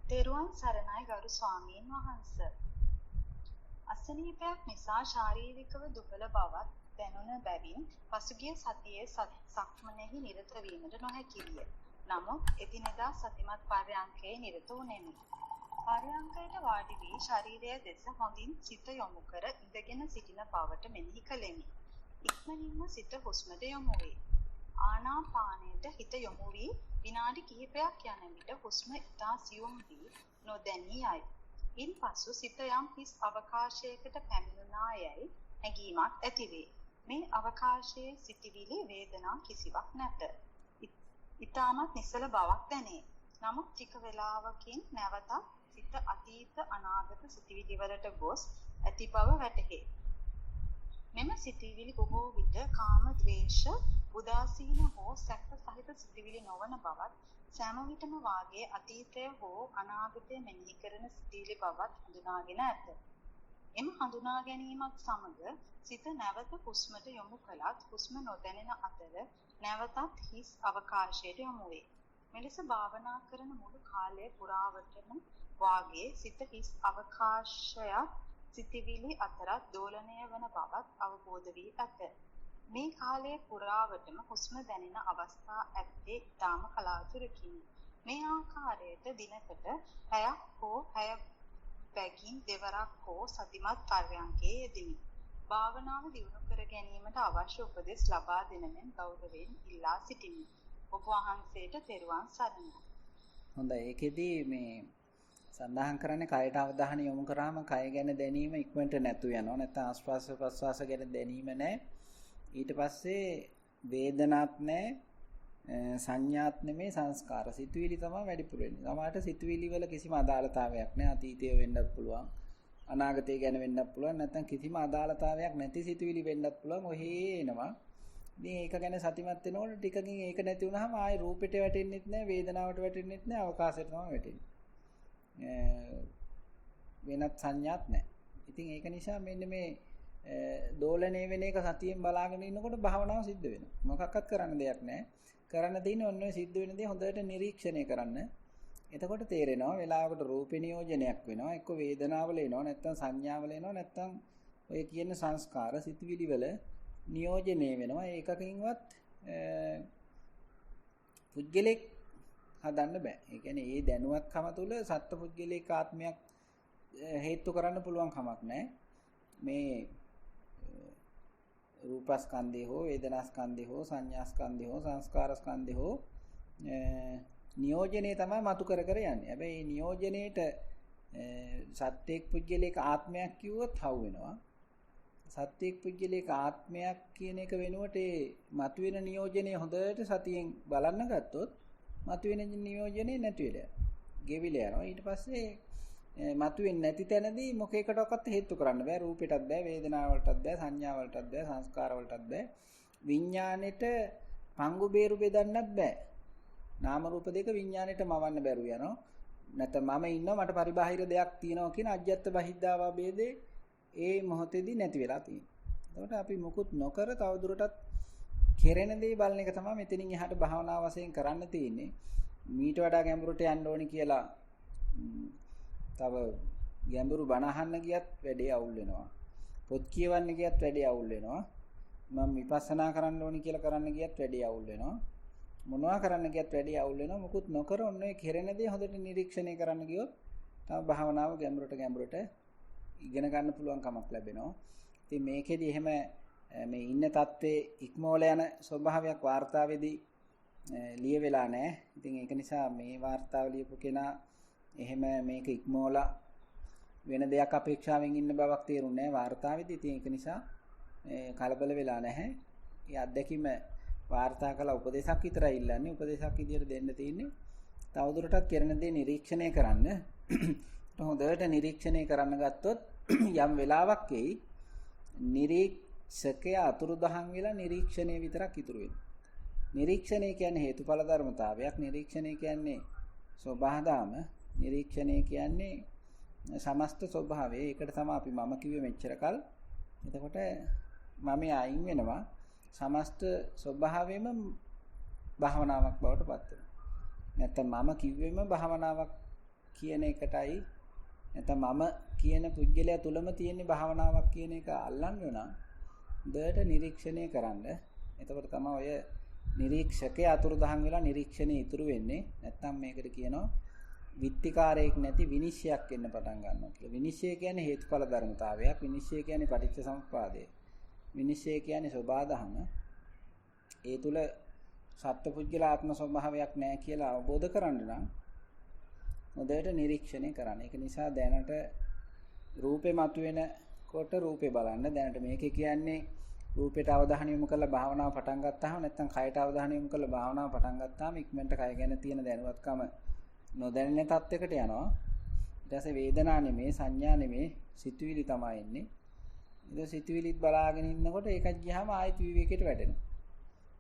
තෙරුවන් සරණයි ගරු ස්වාමීන් වහන්සේ. අසනීපයක් නිසා ශාරීරිකව දුබල බවක් දැනුණ බැවින් පසුගිය සතියේ සක්මනේහි නිරත වීමට නොහැකි විය. නමුත් එදිනෙදා සතිමත් පර්යංකයේ නිරත වුනේමි. පර්යංකයට වාඩි වී ශරීරය දෙස හොඳින් සිත යොමු කර ඉඳගෙන සිටින බවට මෙනෙහි කළෙමි. ඉක්මනින්ම සිත හුස්මට යොමු වේ. ආනාපානයට හිත යොමු වී විනාඩි කිහිපයක් යන විට හුස්ම ඉතා සියුම් වී නොදැනී යයි. ඉන්පසු සිත යම් හිස් අවකාශයකට පැමිණුණා යයි හැඟීමක් ඇතිවේ. මේ අවකාශයේ සිටිවිලි වේදනා කිසිවක් නැත. ඊටමත් නිසල බවක් දැනේ. නමුත් ටික වේලාවකින් නැවතත් සිත අතීත අනාගත සිටිවිලි වලට ගොස් ඇති බව වැටහේ. මෙම සිටිවිලි බොහෝ විට කාම ද්වේෂ උදාසීන හෝ සැක සහිත සිටිවිලි නොවන බවත් සෑම විටම වාගේ අතීතය හෝ අනාගතය මෙනෙහි කරන සිටිවිලි බවත් හඳුනාගෙන ඇත. එම හඳුනා ගැනීමත් සමග සිත නැවත හුස්මට යොමු කළත් හුස්ම නොදැනෙන අතර නැවතත් හිස් අවකාශයට යොමු වේ. මෙලෙස භාවනා කරන මුළු කාලය පුරාවටම වාගේ සිත හිස් අවකාශයක් සිටිවිලි අතරත් දෝලණය වන බවත් අවබෝධ වී ඇත. මේ කාලයේ පුරාවටම හුස්ම දැනෙන අවස්ථා ඇත්තේ ඊටම කලාතුරකින්. මේ ආකාරයට දිනකට 6ක් හෝ 6 පැකින් දෙවරක් හෝ සතිමත් පර්යංකයේ යෙදෙමි. භාවනාව දියුණු කර ගැනීමට අවශ්‍ය උපදෙස් ලබා දෙන මෙන් ගෞරවයෙන් ඉල්ලා සිටිමි. ඔබ වහන්සේට තෙරුවන් සරණයි. හොඳයි. ඒකෙදී මේ සඳහන් කරන්නේ කයට අවධානය යොමු කරාම කය ගැන දැනීම ඉක්මනට නැතු වෙනවා. නැත්නම් ආස්වාස ප්‍රස්වාස ගැන දැනීම නැහැ. ඊට පස්සේ වේදනාවක් නැහැ, සංඥාත් නෙමේ සංස්කාර. සිතුවිලි තමයි වැඩිපුර වෙන්නේ. සමහරට සිතුවිලි වල කිසිම අදාළතාවයක් නැහැ. අතීතය වෙන්නත් පුළුවන්, අනාගතය ගැන වෙන්නත් පුළුවන්, නැත්නම් කිසිම අදාළතාවයක් නැති සිතුවිලි වෙන්නත් පුළුවන්. ඔහේ එනවා. ඉතින් ඒක ගැන සතිමත් වෙනකොට ටිකකින් ඒක නැති වුනහම ආයේ රූපෙට වැටෙන්නෙත් නැහැ, වේදනාවට වැටෙන්නෙත් නැහැ, අවකාශයට තමයි වැටෙන්නේ. වෙනත් සංඥාවක් නැහැ. ඉතින් ඒක නිසා මෙන්න මේ දෝලණය වෙන එක සතියෙන් බලාගෙන ඉන්නකොට භාවනාව සිද්ධ වෙනවා. මොකක්වත් කරන්න දෙයක් නැහැ. කරන්න තියෙන්නේ ඔන්න ඔය සිද්ධ වෙන දේ හොඳට නිරීක්ෂණය කරන්න. එතකොට තේරෙනවා වෙලාවකට රූපේ නියෝජනයක් වෙනවා, එක්ක වේදනාවල එනවා, නැත්නම් සංඥාවල එනවා, නැත්නම් ඔය කියන සංස්කාර සිතුවිලි වල නියෝජනය වෙනවා. ඒකකින්වත් පුද්ගලෙක් හදන්න බෑ. ඒ කියන්නේ ඒ දැනුවත්කම තුළ සත්පුද්ගලික ආත්මයක් හේතු කරන්න පුළුවන් කමක් නැහැ. මේ රූපස්කන්ධය හෝ වේදනාස්කන්ධය හෝ සංඥාස්කන්ධය හෝ සංස්කාරස්කන්ධය හෝ නියෝජනයේ තමයි මතු කර කර යන්නේ. හැබැයි මේ නියෝජනයේට සත්‍යයක් පුද්ගලික ආත්මයක් කිව්වොත් හවු වෙනවා. සත්‍යයක් පුජ්‍යලයක ආත්මයක් කියන එක වෙනුවට ඒ මතුවෙන නියෝජනය හොඳට සතියෙන් බලන්න ගත්තොත් මතුවෙන නියෝජනේ නැති වෙලා ගෙවිලා යනවා. ඊට පස්සේ මතුවෙන්නේ නැති තැනදී මොකේකටවත් හේතු කරන්න බෑ. රූපයටත් බෑ, වේදනාවලටත් බෑ, සංඥාවලටත් බෑ, සංස්කාරවලටත් බෑ. විඥාණයට පංගු බේරු බෙදන්නත් බෑ. නාම රූප දෙක විඥාණයට මවන්න බැරුව යනවා. නැත්නම් මම ඉන්නවා මට පරිබාහිර දෙයක් තියෙනවා කියන අජ්ජත් බහිද්ධාවා ભેදේ ඒ මොහොතේදී නැති වෙලා තියෙනවා. එතකොට අපි මුකුත් නොකර තවදුරටත් කෙරෙන දේ බලන එක තමයි මෙතනින් එහාට භාවනා වශයෙන් කරන්න තියෙන්නේ. මීට වඩා ගැඹුරට යන්න ඕනි කියලා තව ගැඹුරු බණ අහන්න ගියත් වැඩේ අවුල් වෙනවා. පොත් කියවන්න ගියත් වැඩේ අවුල් වෙනවා. මම විපස්සනා කරන්න ඕනි කියලා කරන්න ගියත් වැඩේ අවුල් වෙනවා. මොනවා කරන්න ගියත් වැඩේ අවුල් වෙනවා. මුකුත් නොකර ඔන්න ඔය කෙරෙන දේ හොඳට නිරීක්ෂණය කරන්න ගියොත් තව භාවනාව ගැඹුරට ඉගෙන ගන්න පුළුවන් කමක් ලැබෙනවා. ඉතින් මේකෙදි එහෙම මේ ඉන්න தත්ත්වයේ ඉක්මවල යන ස්වභාවයක් වාර්තාවේදී ලියවෙලා නැහැ. ඉතින් ඒක නිසා මේ වාර්තාව ලියපු කෙනා එහෙම මේක ඉක්මවලා වෙන දෙයක් අපේක්ෂාවෙන් ඉන්න බවක් තේරුන්නේ නැහැ වාර්තාවේදී. ඉතින් ඒක නිසා කලබල වෙලා නැහැ. ඒ අත්දැකීම වාර්තා කළ උපදේශක් විතරයි ඉල්ලන්නේ. උපදේශක් විදියට දෙන්න තියෙන්නේ තවදුරටත් කරන දේ නිරීක්ෂණය කරන්න. හොඳට නිරීක්ෂණය කරන්න ගත්තොත් යම් වෙලාවක් එයි නිරීක්ෂකය අතුරුදහන් වෙලා නිරීක්ෂණය විතරක් ඉතුරු වෙනවා. නිරීක්ෂණය කියන්නේ හේතුඵල ධර්මතාවයක්. නිරීක්ෂණය කියන්නේ ස්වභාවධාම. නිරීක්ෂණය කියන්නේ සමස්ත ස්වභාවය. ඒකට තමයි අපි මම කිව්වේ මෙච්චර කල්. එතකොට මම අයින් වෙනවා. සමස්ත ස්වභාවයෙන්ම භාවනාවක් බවට පත් වෙනවා. නැත්නම් මම කිව්වෙම භාවනාවක් කියන එකටයි නැත්නම් මම කියන පුජ්‍යලයා තුලම තියෙන භාවනාවක් කියන එක අල්ලන්න වෙනා දෙයට නිරීක්ෂණය කරන්න. එතකොට තමයි ඔය නිරීක්ෂකේ අතුරුදහන් වෙලා නිරීක්ෂණය ඉතුරු වෙන්නේ. නැත්නම් මේකට කියනවා විත්තිකාරයක් නැති විනිශ්චයක් එන්න පටන් ගන්නවා කියලා. විනිශ්චය කියන්නේ හේතුඵල ධර්මතාවයක්. විනිශ්චය කියන්නේ පටිච්ච සමුප්පාදය. විනිශ්චය කියන්නේ සෝබාදහම. ඒ තුල සත්පුද්ගල ආත්ම ස්වභාවයක් නැහැ කියලා අවබෝධ කරගන්න නම් හොඳට නිරීක්ෂණය කරන්න. ඒක නිසා දැනට රූපේ මතුවෙනකොට රූපේ බලන්න. දැනට මේකේ කියන්නේ රූපයට අවධානය යොමු කරලා භාවනාව පටන් ගත්තාම නැත්නම් කයට අවධානය යොමු කරලා භාවනාව පටන් ගත්තාම ඉක්මනට කය ගැන තියෙන දැනුවත්කම නොදැනෙන තත්යකට යනවා. ඊට පස්සේ වේදනා නෙමේ, සංඥා නෙමේ, සිතුවිලි තමයි එන්නේ. ඊට සිතුවිලිත් බලාගෙන ඉන්නකොට ඒකත් ගියාම ආයෙත් විවේකයට වැටෙනවා.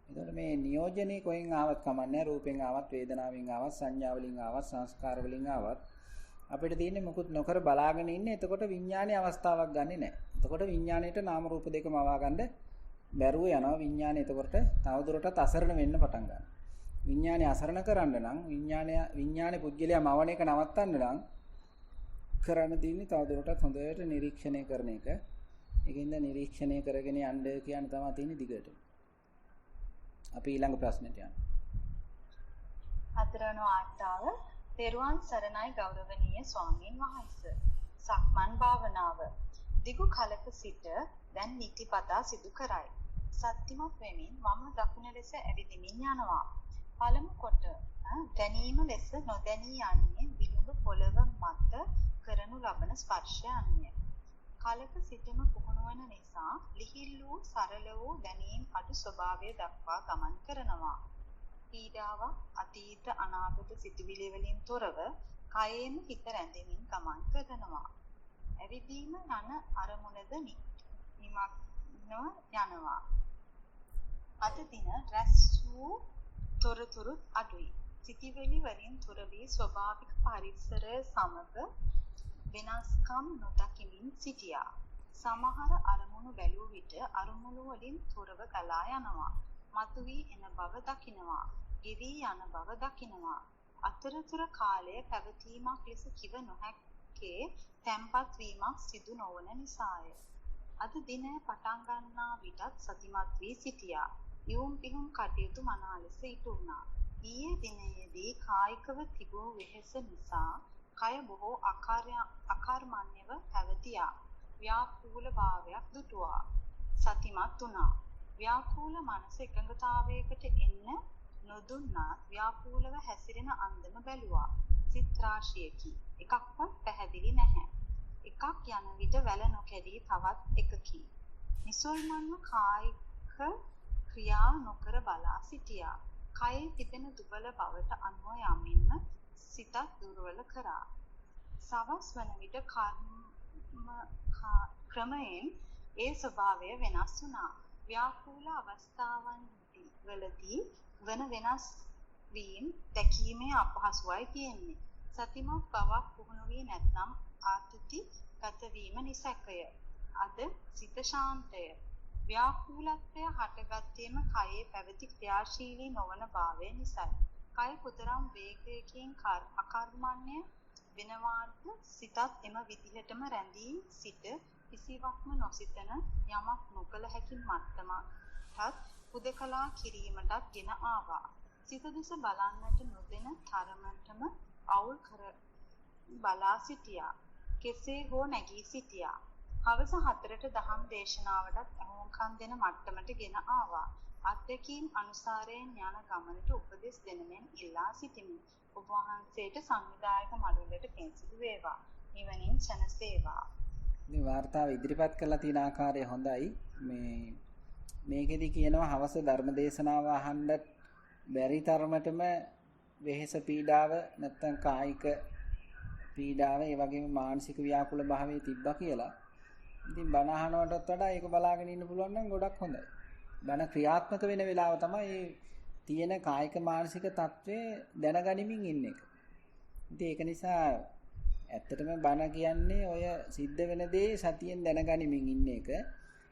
එතකොට මේ නියෝජනේ කොහෙන් ආවත් කමන්නේ, රූපෙන් ආවත්, වේදනාවෙන් ආවත්, සංඥා වලින් ආවත්, සංස්කාර වලින් ආවත් අපිට තියෙන්නේ මොකුත් නොකර බලාගෙන ඉන්නේ. එතකොට විඥානයේ අවස්ථාවක් ගන්නෙ නැහැ. එතකොට විඥාණයට නාම රූප දෙකම වවා ගන්න බැරුව යනවා. විඥානය එතකොට තවදුරටත් අසරණ වෙන්න පටන් ගන්නවා. විඥානය අසරණ කරන්න නම් විඥානේ පුද්ගලයා මවණ එක නවත්තන්න නම් කරන්න තියෙන්නේ තවදුරටත් හොඳට නිරීක්ෂණය කරන එක. ඒකින්ද නිරීක්ෂණය කරගෙන යන්න කියන තමයි තියෙන්නේ දිගට. අපි ඊළඟ ප්‍රශ්නෙට යනවා. හතරවන වාර්තාව පෙරුවන් සරණයි ගෞරවනීය ස්වාමීන් වහන්සේ. සක්මන් භාවනාව දිගු කලක සිට දැන් නිතිපතා සිදු කරයි. සත්‍යමත් වෙමින් වම දකුණ ලෙස ඇවිදිමින් යනවා. පළමු කොට දැනීම ලෙස නොදැනී යන්නේ විලුඹ පොළව මත කරනු ලබන ස්පර්ශයන්ය. කලක සිටම පුහුණු වන නිසා ලිහිල් වූ සරල වූ දැනීම් අඩු ස්වභාවය දක්වා ගමන් කරනවා. පීඩාවක් අතීත අනාගත සිතුවිලි වලින් තොරව කයෙම හිත රැඳෙමින් ගමන් කරනවා. ඇවිදීම යන අරමුණද නිමග්නව යනවා. අද දින රැස් වූ තොරතුරු අඩුයි. සිතිවිලි වලින් තොර වී ස්වභාවික පරිසරය සමග වෙනස්කම් නොදකිමින් සිටියා. සමහර අරමුණු බැලුව විට අරමුණු වලින් තොරව ගලා යනවා. මතුවී එන බව දකිනවා. ගෙවි යන බව දකිනවා. අතරතුර කාලය පැවතීමක් ලෙස කිව නොහැක්කේ තැම්පත් වීමක් සිදු නොවන නිසාය. අද දිනය පටන් ගන්නා විටත් සතිමත් වී සිටියා. යොම් පිහුම් කටයුතු මනා ලෙස ඉටු වුණා. ඊයේ දිනයේදී කායිකව තිබූ වෙහෙස නිසා කය බොහෝ අකර්මණ්‍යව පැවතියා. ව්‍යාකූල භාවයක් දුටුවා. සතිමත් වුණා. ව්‍යාකූල මනස එකඟතාවයකට එන්න නොදුන්නා. ව්‍යාකූලව හැසිරෙන අන්දම බැලුවා. සිත් රාශියකි. එකක්වත් පැහැදිලි නැහැ. එකක් යන විට වැල නොකැඩී තවත් එකකි. නිසල්මන්ව කායික ක්‍රියා නොකර බලා සිටියා. කයේ තිබෙන දුබල බවට අනුව යමින්ම සිතක් දුර්වල කරා. සවස් වන විට ක්‍රමයෙන් ඒ ස්වභාවය වෙනස් වුණා. ව්‍යාකූල අවස්ථාවන්වලදී වන වෙනස් වීම දැකීමේ අපහසුවයි තියෙන්නේ. සතිමත් බවක් පුහුණු වී නැත්නම් ආතති ගත වීම නිසැකය. අද සිත ශාන්තය. ව්‍යාකූලත්වය හටගත්තේම කයේ පැවති ක්‍රියාශීලී නොවන භාවය නිසායි. කය කුතරම් වේගයකින් අකර්මණ්‍ය වෙනවාද සිතත් එම විදිහටම රැඳී සිට කිසිවක්ම නොසිතන යමක් නොකළ හැකි මට්ටමටත් හුදකලා කිරීමටත් ගෙන ආවා. සිත දෙස බලන්නට නොදෙන තරමටම අවුල් කර බලා සිටියා. කෙසේ හෝ නැගී සිටියා. හවස 4ට දහම් දේශනාවටත් අහුම්කම් දෙන මට්ටමට ගෙන ආවා. අත්දැකීම් අනුසාරයෙන් යන ගමනට උපදෙස් දෙනමෙන් ඉල්ලා සිටිමි. ඔබ වහන්සේට සංවිධායක මඩුල්ලට පින්සිදු වේවා. නිවනින් සැනසේවා. මේ වார்த்தාව ඉදිරිපත් කරලා තියෙන ආකාරය හොඳයි. මේකෙදි කියනවා හවස ධර්ම දේශනාව අහන්න බැරි තරමටම වෙහෙස පීඩාව නැත්නම් කායික පීඩාව ඒ වගේම මානසික ව්‍යාකුල භාවයේ තිබ්බා කියලා. ඉතින් බණ අහනවටත් වඩා ඒක බලාගෙන ඉන්න පුළුවන් නම් ගොඩක් හොඳයි. බණ ක්‍රියාත්මක වෙන වෙලාව තමයි මේ තියෙන කායික මානසික තත්ත්වය දැනගනිමින් ඉන්න එක. ඉතින් ඒක නිසා ඇත්තටම බණ කියන්නේ ඔය සිද්ධ වෙන දේ සතියෙන් දැනගනිමින් ඉන්න එක.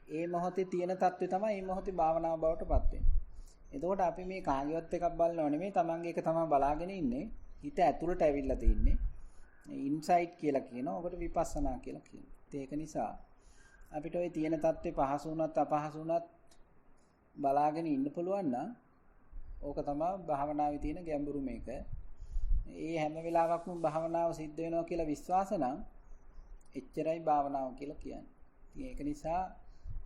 ඒ මොහොතේ තියෙන තත්ත්වය තමයි මේ මොහොතේ භාවනාව බවට පත් වෙන්නේ. එතකොට අපි මේ කාගේවත් එකක් බලනව නෙමෙයි තමන්ගේ එක තමයි බලාගෙන ඉන්නේ. හිත ඇතුළට ඇවිල්ලා තින්නේ. ඉන්සයිට් කියලා කියනවා. ඔකට විපස්සනා කියලා කියනවා. ඒක නිසා අපිට ওই තියෙන தත්ත්වේ පහසු වුණත් අපහසු වුණත් බලාගෙන ඉන්න පුළුවන් නම් ඕක තමයි භාවනාවේ තියෙන ගැඹුරු මේක. ඒ හැම වෙලාවකම භාවනාව සිද්ධ වෙනවා කියලා විශ්වාස නම් එච්චරයි භාවනාව කියලා කියන්නේ. ඉතින් ඒක නිසා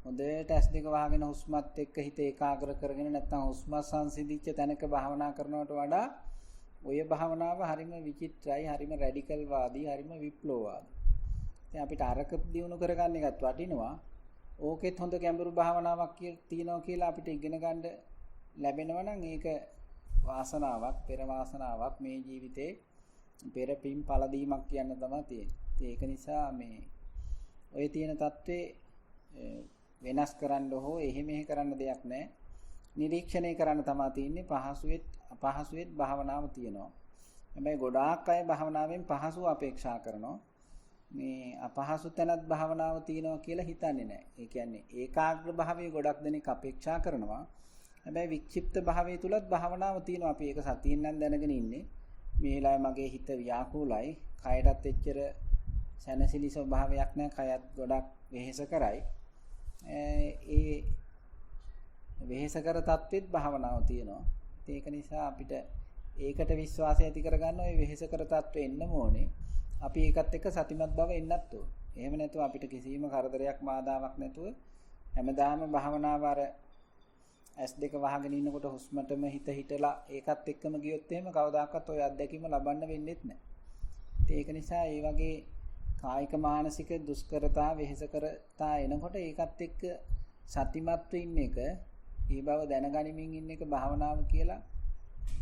හොඳට ඇස් දෙක වහගෙන හුස්මත් එක්ක හිත ඒකාග්‍ර කරගෙන නැත්නම් හුස්ම සංසිඳිච්ච තැනක භාවනා කරනවට වඩා ඔය භාවනාව හරිම විචිත්‍රයි, හරිම රැඩිකල් වාදී, හරිම විප්ලවවාදී. ඉතින් අපිට අරක දිනු කරගන්න එකත් වටිනවා. ඕකෙත් හොඳ ගැඹුරු භාවනාවක් තියෙනවා කියලා අපිට ඉගෙන ගන්න ලැබෙනවා නම් ඒක වාසනාවක්, පෙර වාසනාවක්, මේ ජීවිතේ පෙර පින් පළදීමක් කියන්න තමයි තියෙන්නේ. ඒක නිසා මේ ඔය තියෙන தત્ත්වේ වෙනස් කරන්න හෝ එහෙ මෙහෙ කරන්න දෙයක් නැහැ. නිරීක්ෂණය කරන්න තමයි තියෙන්නේ. පහසුවෙත් අපහසුවෙත් භාවනාව තියෙනවා. හැබැයි ගොඩාක් අය භාවනාවෙන් පහසුව අපේක්ෂා කරනවා. මේ අපහසු තැනත් භාවනාව තියෙනවා කියලා හිතන්නේ නැහැ. ඒ කියන්නේ ඒකාග්‍ර භාවයේ ගොඩක් දෙනෙක් අපේක්ෂා කරනවා. හැබැයි වික්ෂිප්ත භාවයේ තුලත් භාවනාව තියෙනවා. අපි ඒක සතියෙන් නම් දැනගෙන ඉන්නේ. මේ වෙලාවේ මගේ හිත ව්‍යාකූලයි. කයටත් එච්චර සැනසෙලි ස්වභාවයක් නැහැ. කයත් ගොඩක් වෙහෙස කරයි. ඒ වෙහෙස කර තත්ත්වෙත් භාවනාව තියෙනවා. ඒක නිසා අපිට ඒකට විශ්වාසය ඇති කරගන්න ওই වෙහෙස කර තත්ත්වෙ එන්නම ඕනේ. අපි ඒකත් එක්ක සතිමත් බව එන්නත් ඕනේ. එහෙම නැතුව අපිට කිසිම කරදරයක් බාධාවක් නැතුව හැමදාම භාවනාව අර S2 වහගෙන ඉන්නකොට හුස්මටම හිත හිටලා ඒකත් එක්කම ගියොත් එහෙම කවදාකවත් ওই අත්දැකීම ලබන්න වෙන්නේ නැහැ. ඒක නිසා මේ වගේ කායික මානසික දුෂ්කරතා වෙහෙසකරතා එනකොට ඒකත් එක්ක සතිමත්ව ඉන්න එක, මේ බව දැනගනිමින් ඉන්න එක භාවනාව කියලා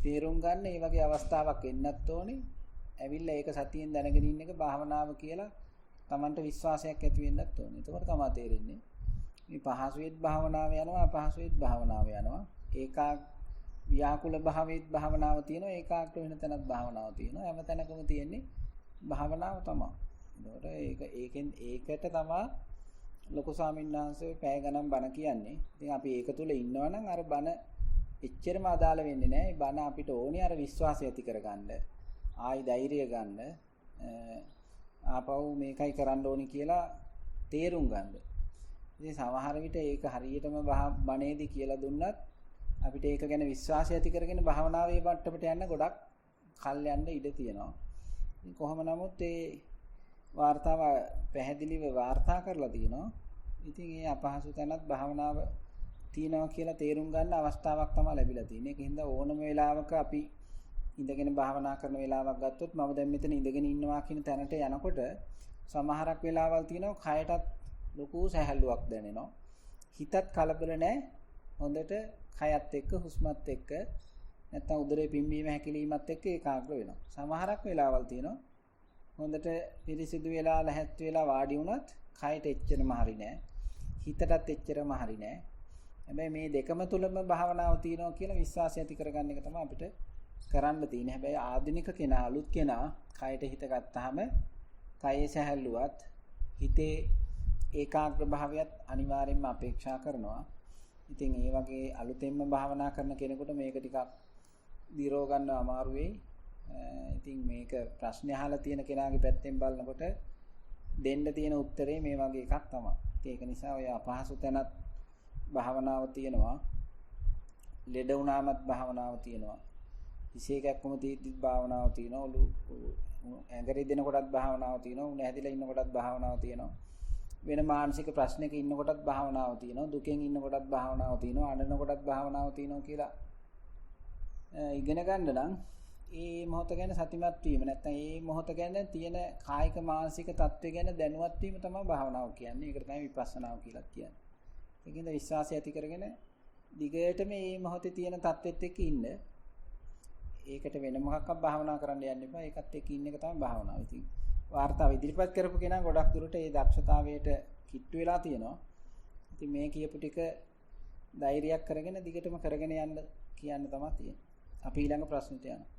තේරුම් ගන්න මේ වගේ අවස්ථාවක් එන්නත් ඕනේ. ඇවිල්ලා ඒක සතියෙන් දැනගෙන ඉන්න එක භාවනාව කියලා Tamanට විශ්වාසයක් ඇති වෙන්නත් ඕනේ. එතකොට තමයි තේරෙන්නේ මේ පහසුවෙත් භාවනාව යනවා, අපහසුවෙත් භාවනාව යනවා. ඒකා ව්‍යාකුල භාවයේත් භාවනාව තියෙනවා, ඒකාග්‍ර වෙන තැනත් භාවනාව තියෙනවා. හැම තැනකම තියෙන්නේ භාවනාව තමයි. ඒකට තමයි ලොකු ස්වාමීන් වහන්සේ පැය ගණන් බණ කියන්නේ. ඉතින් අපි ඒක තුල ඉන්නවා නම් අර බණ එච්චරම අදාළ වෙන්නේ නැහැ. මේ බණ අපිට ඕනේ අර විශ්වාසය ඇති කරගන්න. ආයි ධෛර්යය ගන්න. ආපහු මේකයි කරන්න ඕනේ කියලා තේරුම් ගන්න. ඉතින් සමහර විට ඒක හරියටම බණේදී කියලා දුන්නත් අපිට ඒක ගැන විශ්වාසය ඇති කරගෙන භාවනාවේ මට්ටමට යන්න ගොඩක් කල් යන්න ඉඩ තියෙනවා. ඉතින් කොහොම නමුත් ඒ වාර්තාව පැහැදිලිව වාර්තා කරලා තියෙනවා. ඉතින් ඒ අපහසු තැනත් භාවනාව තියෙනවා කියලා තේරුම් ගන්න අවස්ථාවක් තමයි ලැබිලා තියෙන්නේ. ඒකින්ද ඕනම වෙලාවක අපි ඉඳගෙන භාවනා කරන වෙලාවක් ගත්තොත් මම දැන් මෙතන ඉඳගෙන ඉන්නවා කියන තැනට යනකොට සමහරක් වෙලාවල් තියෙනවා කයටත් ලොකු සැහැල්ලුවක් දැනෙනවා. හිතත් කලබල නැහැ. හොඳට කයත් එක්ක හුස්මත් එක්ක නැත්නම් උදරේ පිම්බීම හැකිලීමත් එක්ක ඒකාග්‍ර වෙනවා. සමහරක් වෙලාවල් තියෙනවා හොඳට පිරිසිදු වෙලා ලැහැත් වෙලා වාඩි වුණත් කයට එච්චරම හරි නෑ. හිතටත් එච්චරම හරි නෑ. හැබැයි මේ දෙකම තුලම භාවනාව තියෙනවා කියන විශ්වාසය ඇති කරගන්න එක තමයි අපිට කරන්න තියෙන්නේ. හැබැයි ආධුනික කෙනා අලුත් කෙනා කයට හිත ගත්තාම කයේ සැහැල්ලුවත් හිතේ ඒකාග්‍ර භාවයත් අනිවාර්යයෙන්ම අපේක්ෂා කරනවා. ඉතින් ඒ වගේ අලුතෙන්ම භාවනා කරන කෙනෙකුට මේක ටිකක් දිරව ගන්න අමාරු වෙයි. ඉතින් මේක ප්‍රශ්න අහලා තියෙන කෙනාගේ පැත්තෙන් බලනකොට දෙන්න තියෙන උත්තරේ මේ වගේ එකක් තමයි. ඒක නිසා ඔය අපහසු තැනත් භාවනාව තියෙනවා. ලෙඩ වුණාමත් භාවනාව තියෙනවා. විශේෂයක්ම තීත්‍ති භාවනාව තියෙනවා. ඔලු ඇඟරි දෙන කොටත් භාවනාව තියෙනවා. උණ ඇදිලා ඉන්න කොටත් භාවනාව තියෙනවා. වෙන මානසික ප්‍රශ්නයක ඉන්න කොටත් භාවනාව තියෙනවා. දුකෙන් ඉන්න කොටත් භාවනාව තියෙනවා. අඬන කොටත් භාවනාව තියෙනවා කියලා ඉගෙන ගන්න නම් ඒ මොහොත ගැන සතිමත් වීම නැත්නම් ඒ මොහොත ගැන තියෙන කායික මානසික තත්ත්වය ගැන දැනුවත් වීම තමයි භාවනාව කියන්නේ. ඒකට තමයි විපස්සනාව කියලා කියන්නේ. ඒකින්ද විශ්වාසය ඇති කරගෙන දිගටම මේ මොහොතේ තියෙන තත්ත්වෙත් එක්ක ඉන්න. ඒකට වෙන මොකක්වත් භාවනා කරන්න යන්න එපා. ඒකත් එක්ක ඉන්න එක තමයි භාවනාව. ඉතින් වාර්තාව ඉදිරිපත් කරපු කෙනා ගොඩක් දුරට ඒ දක්ෂතාවයට කිට්ටු වෙලා තියෙනවා. ඉතින් මේ කියපු ටික ධෛර්යයක් කරගෙන දිගටම කරගෙන යන්න කියන්න තමයි තියෙන්නේ. අපි ඊළඟ ප්‍රශ්නෙට යනවා.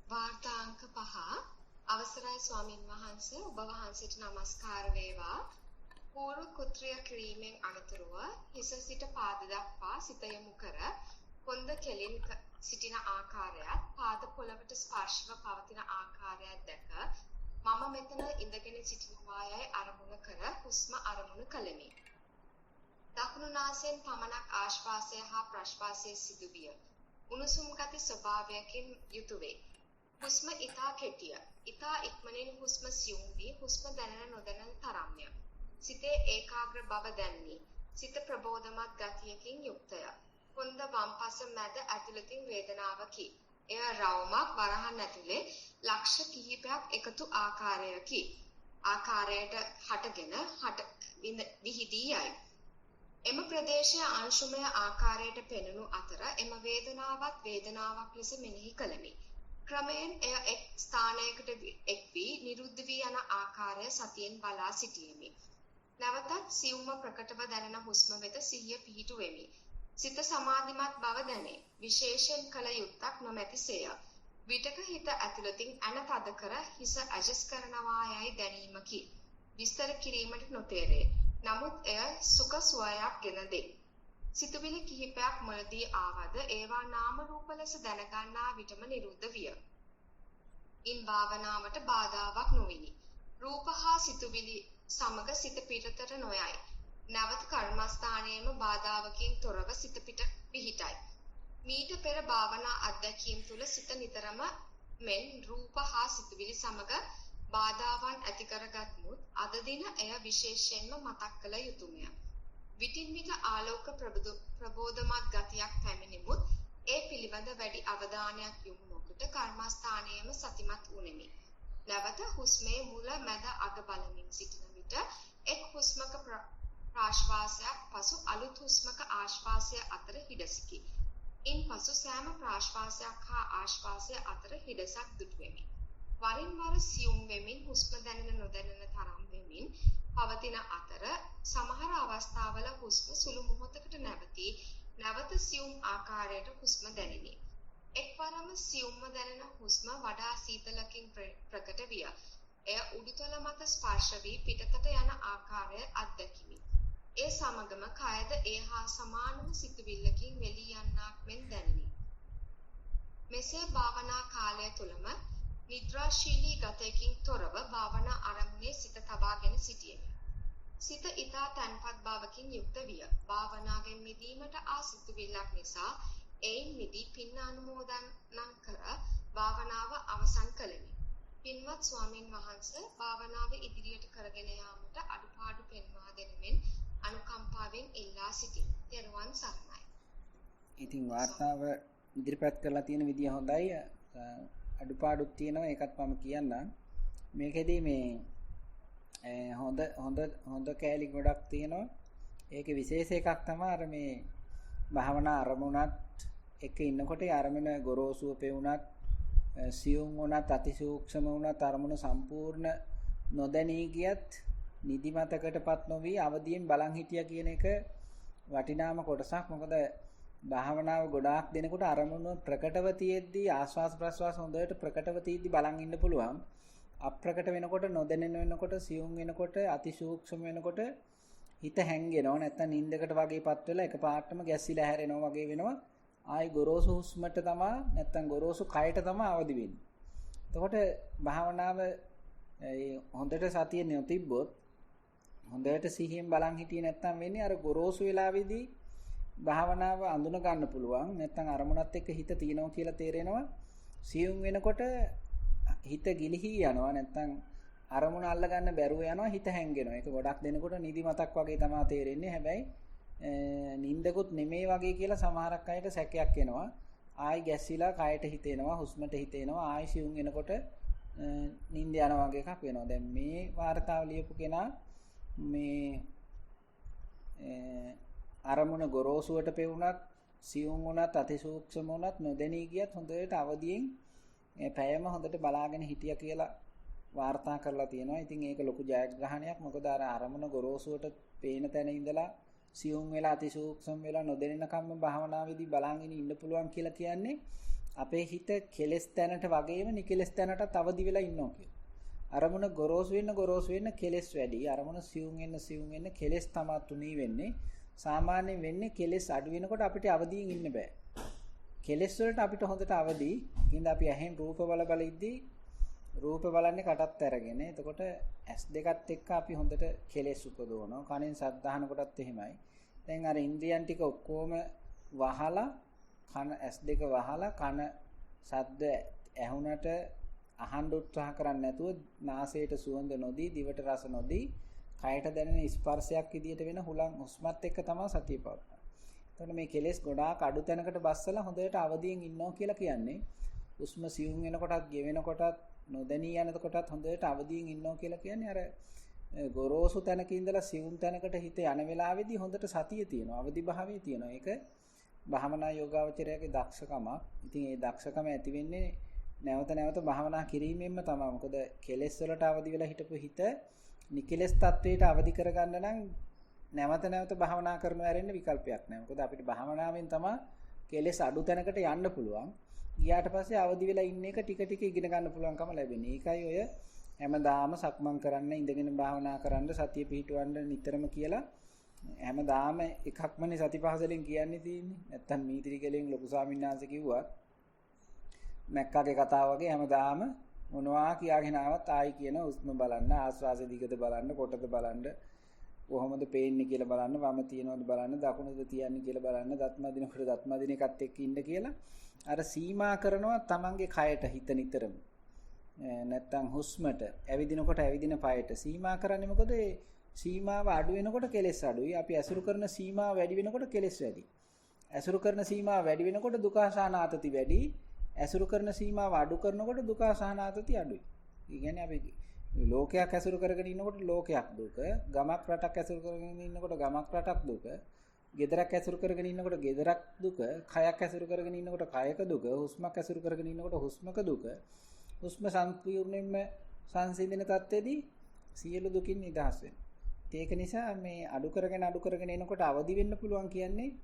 වාර්තා අංක 5 අවසරයි ස්වාමින් වහන්සේ ඔබ වහන්සේට নমස්කාර වේවා. පූර්ව කුත්‍රිය ක්‍රීමෙන් අනතුරුව හිස සිට පාද දක්වා සිත යොමු කර කොන්ද කෙලින් සිටින ආකාරයත් පාද පොළවට ස්පර්ශව පවතින ආකාරයත් දැක මම මෙතන ඉඳගෙන සිටිනවා යයි අරමුණ කර හුස්ම අරමුණු කළෙමි. දකුණු නාසයෙන් පමණක් ආශ්වාසය හා ප්‍රශ්වාසය සිදුවිය. උණුසුම් ගති ස්වභාවයකින් යුතු වේ. හුස්ම ඊතා කෙටිය. ඊතා ඉක්මනින් හුස්ම සියුම් වී හුස්ම දැනෙන නොදැනෙන තරම්ය. සිතේ ඒකාග්‍ර බව දැන්නේ. සිත ප්‍රබෝධමත් ගතියකින් යුක්තය. කොන්ද වම්පස මැද ඇතුළතින් වේදනාවකි. එය රවුමක් වරහන් ඇතුලේ ලක්ෂ කිහිපයක් එකතු ආකාරයකි. ආකාරයට හටගෙන විහිදී යයි. එම ප්‍රදේශයේ අංශුමය ආකාරයට පෙනුණු අතර එම වේදනාවක් ලෙස මෙනෙහි කළෙමි. ක්‍රමයෙන් එය එක් ස්ථානයකට එක් වී නිරුද්ධ වී යන ආකාරය සතියෙන් බලා සිටීමේ. නැවතත් සියුම්ව ප්‍රකටව දැනෙන හුස්ම වෙත සිහිය පිහිටුවෙමි. සිත සමාධිමත් බව දැනේ. විශේෂයෙන් කල යුත්තක් නොමැතිසේය. විටක හිත ඇතුළතින් ඇන තද කර හිස ඇජස් කරනවා යයි දැනීමකි. විස්තර කිරීමට නොතේරේ. නමුත් එය සුඛ සුවයක් ගෙන දෙයි. සිතුවිලි කිහිපයක් මුලදී ආවද ඒවා නාම රූප ලෙස දැනගන්නා විටම නිරුද්ධ විය. ඉන් භාවනාවට බාධාවක් නොවිනි. රූප හා සිතුවිලි සමග සිත පිටතට නොයයි. නැවත කර්මස්ථානයේම බාධාවකින් තොරව සිත පිට පිහිටයි. මීට පෙර භාවනා අධ්‍යක්ීම් තුල සිත නිතරම මෙන් රූප හා සිතුවිලි සමග බාධාවන් ඇති කරගත්මුත් අද දින එය විශේෂයෙන්ම මතක් කළ යුතුයය. විටින් විට ආලෝක ප්‍රබෝධමත් ගතියක් පැමිණෙමුත් ඒ පිළිබඳ වැඩි අවධානයක් යොමු නොකොට කර්මස්ථානයේම සතිමත් වුනිමි. නැවත හුස්මේ මුල මැද අග බලමින් සිටින විට එක් හුස්මක ප්‍රාශ්වාසයක් පසු අලුත් හුස්මක ආශ්වාසය අතර හිඩසකි. ඉන්පසු සෑම ප්‍රාශ්වාසයක් හා ආශ්වාසය අතර හිඩසක් දුටුවෙමි. වරින් වර සියුම් වෙමින් හුස්ම දැනෙන නොදැනෙන තරම් වෙමින් පවතින අතර සමහර අවස්ථාවල හුස්ම සුළු මොහොතකට නැවත සියුම් ආකාරයට හුස්ම දැනිනි. එක්වරම සියුම්ව දැනෙන හුස්ම වඩා සීතලකින් ප්‍රකට විය. එය උඩුතල මත ස්පර්ශ වී පිටතට යන ආකාරය අත්දැකිමි. ඒ සමගම කයද ඒ හා සමානම සිතුවිල්ලකින් වෙලී යන්නක් මෙන් දැනිනි. මෙසේ භාවනා කාලය තුලම නිද්‍රාශීලී ගතයකින් තොරව භාවනා ආරම්භයේ සිත තබාගෙන සිටියෙමි. සිත ඊතා තන්පත් භාවකින් යුක්ත විය. භාවනාවෙන් මිදීමට ආ සිතුවිල්ලක් නිසා එයින් මිදී පින්න අනුමෝදන් කර භාවනාව අවසන් කළෙමි. පින්වත් ස්වාමින් වහන්සේ භාවනාව ඉදිරියට කරගෙන යාමට අඩුපාඩු පෙන්වා දෙනමින් අනුකම්පාවෙන් ඉල්ලා සිටිමි. ත්වන් සරණයි. ඉතින් වාර්තාව ඉදිරිපත් කරලා තියෙන විදිය හොඳයි. අඩුපාඩුත් තියෙනවා ඒකත් මම කියන්නම්. මේකෙදී මේ හොඳ කෑලි ගොඩක් තියෙනවා. ඒකේ විශේෂ එකක් තමයි අර මේ භාවනා අරමුණත් එක ඉන්නකොට අරමුණ ගොරෝසුව පෙවුනත් සියුම් වුණත් අතිසූක්ෂම වුණත් අරමුණ සම්පූර්ණ නොදැනී ගියත් නිදිමතකටපත් නොවි අවදියෙන් බලන් හිටියා කියන එක වටිනාම කොටසක්. මොකද භාවනාව ගොඩාක් දෙනකොට අරමුණු ප්‍රකටව තියෙද්දී ආස්වාස් ප්‍රස්වාස් හොඳට ප්‍රකටව තියෙද්දී බලන් ඉන්න පුළුවන්. අප්‍රකට වෙනකොට නොදැනෙන වෙනකොට සියුම් වෙනකොට අතිසූක්ෂම වෙනකොට හිත හැංගෙනවා. නැත්තම් නිින්දකට වගේපත් වෙලා එකපාරටම ගැස්සිලා හැරෙනවා වගේ වෙනවා. ආයි ගොරෝසු හුස්මට තමයි නැත්තම් ගොරෝසු කයට තමයි අවදි වෙන්නේ. එතකොට භාවනාව හොඳට සතිය නොතිබ්බොත් හොඳට සිහියෙන් බලන් හිටියේ නැත්තම් වෙන්නේ අර ගොරෝසු වෙලාවේදී භාවනාව අඳුන ගන්න පුළුවන්. නැත්තම් අරමුණත් එක්ක හිත තියනවා කියලා තේරෙනවා. සියුම් වෙනකොට හිත ගිලිහි යනවා. නැත්තම් අරමුණ අල්ල ගන්න බැරුව යනවා. හිත හැංගෙනවා. ඒක ගොඩක් දෙනකොට නිදිමතක් වගේ තමයි තේරෙන්නේ. හැබැයි නිින්දකුත් නෙමෙයි වගේ කියලා සමහරක් අයට සැකයක් එනවා. ආයි ගැස්සිලා කයට හිතෙනවා, හුස්මට හිතෙනවා. ආයි සියුම් වෙනකොට නිින්ද යනවා වගේ එකක් වෙනවා. දැන් මේ වාර්තාව ලියපු කෙනා මේ අරමුණ ගොරෝසුවට පෙවුනත් සියුම් වුණත් අතිසූක්ෂම වුණත් නොදැනී ගියත් හොඳට අවදියෙන් පැයම හොඳට බලාගෙන හිටියා කියලා වාර්තා කරලා තියෙනවා. ඉතින් ඒක ලොකු ජයග්‍රහණයක්. මොකද අර අරමුණ ගොරෝසුවට පේන තැන ඉඳලා සියුම් වෙලා අතිසූක්ෂම වෙලා නොදැනෙන කම්ම භාවනාවේදී බලාගෙන ඉන්න පුළුවන් කියලා කියන්නේ අපේ හිත කෙලස් තැනට වගේම නිකලස් තැනටත් අවදි වෙලා ඉන්නවා කියලා. අරමුණ ගොරෝසු වෙන්න කෙලස් වැඩි. අරමුණ සියුම් වෙන්න කෙලස් තමයි තුනී වෙන්නේ. සාමාන්‍යයෙන් වෙන්නේ කෙලස් අඩු වෙනකොට අපිට අවදියෙන් ඉන්න බෑ. කෙලස් වලට අපිට හොඳට අවදි. ඉතින් අපි ඇහෙන් රූප බල ඉද්දී රූප බලන්නේ කටත් අරගෙන. එතකොට S2ත් එක්ක අපි හොඳට කෙලස් උපදවනවා. කනෙන් ශබ්ද අහනකොටත් එහෙමයි. දැන් අර ඉන්ද්‍රියන් ටික ඔක්කොම වහලා කන S2 වහලා කන ශබ්ද ඇහුනට අහන්න උත්සාහ කරන්නේ නැතුව නාසයට සුවඳ නොදී දිවට රස නොදී කයට දැනෙන ස්පර්ශයක් විදියට වෙන හුලං හුස්මත් එක්ක තමයි සතිය පවත්වන්නේ. එතකොට මේ කෙලෙස් ගොඩාක් අඩු තැනකට බස්සලා හොඳට අවදියෙන් ඉන්නවා කියලා කියන්නේ හුස්ම සියුම් වෙනකොටත් ගෙවෙනකොටත් නොදැනී යනකොටත් හොඳට අවදියෙන් ඉන්නවා කියලා කියන්නේ අර ගොරෝසු තැනක ඉඳලා සියුම් තැනකට හිත යන වෙලාවේදී හොඳට සතිය තියෙනවා අවදි භාවයේ තියෙනවා. ඒක භාවනා යෝගාවචරයේ දක්ෂකමක්. ඉතින් ඒ දක්ෂකම ඇති වෙන්නේ නැවත නැවත භාවනා කිරීමෙන්ම තමයි. මොකද කෙලෙස් වලට අවදි වෙලා හිටපු හිත නිකලස් තත්වයට අවදි කරගන්න නම් නැවත නැවත භාවනා කරනව ඇරෙන්න විකල්පයක් නැහැ. මොකද අපිට භාවනාවෙන් තමයි කෙලෙස් අඩු තැනකට යන්න පුළුවන්. ගියාට පස්සේ අවදි වෙලා ඉන්න එක ටික ටික ඉගෙන ගන්න පුළුවන්කම ලැබෙන්නේ. ඒකයි ඔය හැමදාම සක්මන් කරන්න, ඉඳගෙන භාවනා කරන්න, සතිය පිහිටවන්න නිතරම කියලා හැමදාම එකක්මනේ සතිපහසලෙන් කියන්නේ තියෙන්නේ. නැත්තම් මීතිරිකලෙන් ලොකු ස්වාමීන් වහන්සේ කිව්වා මැක්කාගේ කතාව වගේ හැමදාම මොනවා කියාගෙන ආවත් ආයි කියන උස්ම බලන්න, ආස්වාස දිගට බලන්න, කොටද බලන්න, කොහොමද පේන්නේ කියලා බලන්න, වම තියනවද බලන්න, දකුණද තියන්නේ කියලා බලන්න, දත්ම දිනකොට දත්ම දින එකත් එක්ක ඉන්න කියලා අර සීමා කරනවා තමන්ගේ කයට හිත නිතරම. නැත්තම් හුස්මට ඇවිදිනකොට ඇවිදින පායට සීමා කරන්නේ මොකද? සීමාව අඩු වෙනකොට කෙලෙස් අඩුයි. අපි ඇසුරු කරන සීමාව වැඩි වෙනකොට කෙලෙස් වැඩි. ඇසුරු කරන සීමාව වැඩි වෙනකොට දුක සහනාතති වැඩි. ඇසුරු කරන සීමාව අඩු කරනකොට දුක සහනාතති අඩුයි. ඒ කියන්නේ අපි ලෝකයක් ඇසුරු කරගෙන ඉන්නකොට ලෝකයක් දුක, ගමක් රටක් ඇසුරු කරගෙන ඉන්නකොට ගමක් රටක් දුක, ගෙදරක් ඇසුරු කරගෙන ඉන්නකොට ගෙදරක් දුක, කයක් ඇසුරු කරගෙන ඉන්නකොට කයක දුක, හුස්මක් ඇසුරු කරගෙන ඉන්නකොට හුස්මක දුක. හුස්ම සම්පූර්ණයෙන්ම සංසිඳන තත්ත්වෙදී සියලු දුකින් නිදහස් වෙනවා. ඒක නිසා මේ අඩු කරගෙන එනකොට අවදි වෙන්න පුළුවන් කියන්නේ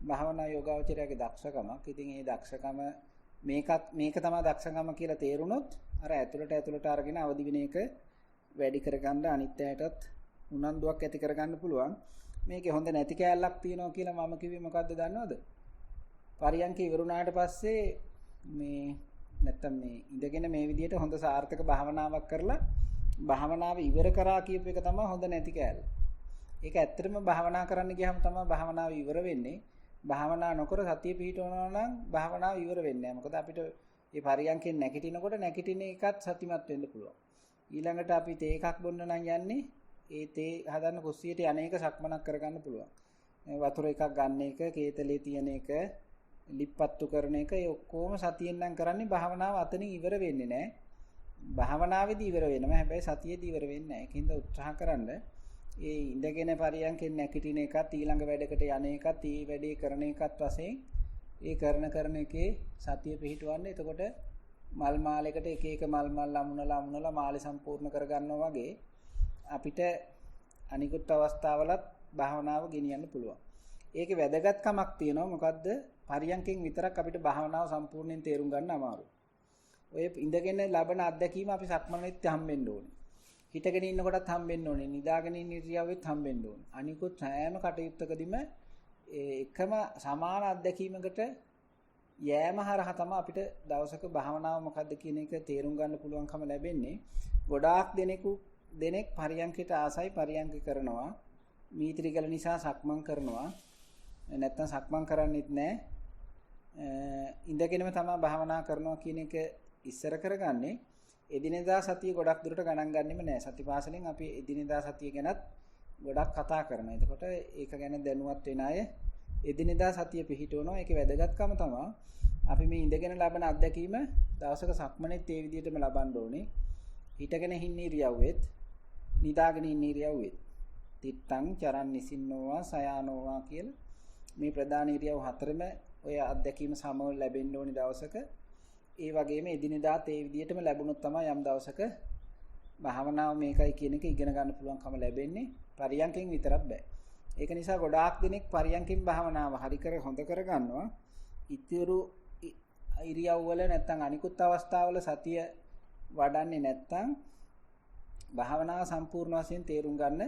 භාවනා යෝගාවචරයේ දක්ෂකමක්. ඉතින් මේ දක්ෂකම මේක තමයි දක්ෂකම කියලා තේරුනොත් අර ඇතුළට අරගෙන අවදි වෙන එක වැඩි කරගන්න අනිත්‍යයටත් උනන්දුවක් ඇති කරගන්න පුළුවන්. මේකේ හොඳ නැති කෑල්ලක් තියෙනවා කියලා මම කිව්වේ මොකද්ද දන්නවද? පරියන්ක ඉවරුණාට පස්සේ මේ නැත්තම් මේ ඉඳගෙන මේ විදිහට හොඳ සාර්ථක භාවනාවක් කරලා භාවනාව ඉවර කරා කියප එක තමයි හොඳ නැති කෑල්ල. ඒක ඇත්තටම භාවනා කරන්න ගියාම තමයි භාවනාව ඉවර වෙන්නේ. භාවනා නොකර සතිය පිහිටවනවා නම් භාවනාව ඉවර වෙන්නේ නැහැ. මොකද අපිට මේ පරියන්කෙන් නැගිටිනකොට නැගිටින එකත් සතිමත් වෙන්න පුළුවන්. ඊළඟට අපි තේ එකක් බොන්න නම් යන්නේ ඒ තේ හදන්න කුස්සියට යන එක සක්මනක් කරගන්න පුළුවන්. වතුර එකක් ගන්න එක, කේතලේ තියෙන එක, ලිප්පත්තු කරන එක ඒ ඔක්කොම සතියෙන් නම් කරන්නේ. භාවනාව අතනින් ඉවර වෙන්නේ නැහැ. භාවනාවේදී ඉවර වෙනවා. හැබැයි සතියේදී ඉවර වෙන්නේ නැහැ. ඒකින්ද උත්සාහ කරන්න ඒ ඉඳගෙන පරියන්කෙන් නැගිටින එකත් ඊළඟ වැඩකට යන එකත් ඊ වැඩේ කරන එකත් වශයෙන් ඒ කරන එකේ සතිය පිහිටවන්න. එතකොට මල් මාලයකට එක එක මල් අමුණලා මාලේ සම්පූර්ණ කරගන්නවා වගේ අපිට අනිකුත් අවස්ථාවලත් භාවනාව ගෙනියන්න පුළුවන්. ඒකේ වැදගත්කමක් තියෙනවා. මොකද්ද? පරියන්කෙන් විතරක් අපිට භාවනාව සම්පූර්ණයෙන් තේරුම් ගන්න අමාරුයි. ඔය ඉඳගෙන ලබන අත්දැකීම අපි සක්මනෙත් හම්බෙන්න ඕනේ. හිටගෙන ඉන්නකොටත් හම්බෙන්න ඕනේ. නිදාගෙන ඉන්න ඉරියව්වෙත් හම්බෙන්න ඕනේ. අනිකුත් හැම කටයුත්තකදීම එකම සමාන අත්දැකීමකට යෑම හරහා තමයි අපිට දවසක භාවනාව මොකද්ද කියන එක තේරුම් ගන්න පුළුවන්කම ලැබෙන්නේ. ගොඩාක් දෙනෙක් පරියන්කයට ආසයි පරියන්ක කරනවා. මීත්‍රිකල නිසා සක්මන් කරනවා. නැත්තම් සක්මන් කරන්නෙත් නැහැ. ඉඳගෙනම තමයි භාවනා කරනවා කියන එක ඉස්සර කරගන්නේ. එදිනෙදා සතිය ගොඩක් දුරට ගණන් ගන්නෙම නැහැ. සතිපාසලෙන් අපි එදිනෙදා සතිය ගැනත් ගොඩක් කතා කරනවා. එතකොට ඒක ගැන දැනුවත් වෙන අය එදිනෙදා සතිය පිහිටවනවා. ඒකේ වැදගත්කම තමයි අපි මේ ඉඳගෙන ලබන අත්දැකීම දවසක සක්මනේත් ඒ විදිහටම ලබන්න ඕනේ. හිටගෙන ඉන්න ඉරියව්වෙත් නිදාගෙන ඉන්න ඉරියව්වෙත් තිත්තං චරන් නිසින්නෝවා සයානෝවා කියලා මේ ප්‍රධාන ඉරියව් හතරම ඔය අත්දැකීම සමව ලැබෙන්න ඕනේ දවසක. ඒ වගේම එදිනෙදාත් ඒ විදිහටම ලැබුණොත් තමයි යම් දවසක භාවනාව මේකයි කියන එක ඉගෙන ගන්න පුළුවන්කම ලැබෙන්නේ. පරියන්කෙන් විතරක් බෑ. ඒක නිසා ගොඩාක් දෙනෙක් පරියන්කෙන් භාවනාව හොඳ කර ගන්නවා. ඉතිරු ඉරියව්වල නැත්තම් අනිකුත් අවස්ථාවල සතිය වඩන්නේ නැත්තම් භාවනාව සම්පූර්ණ වශයෙන් තේරුම් ගන්න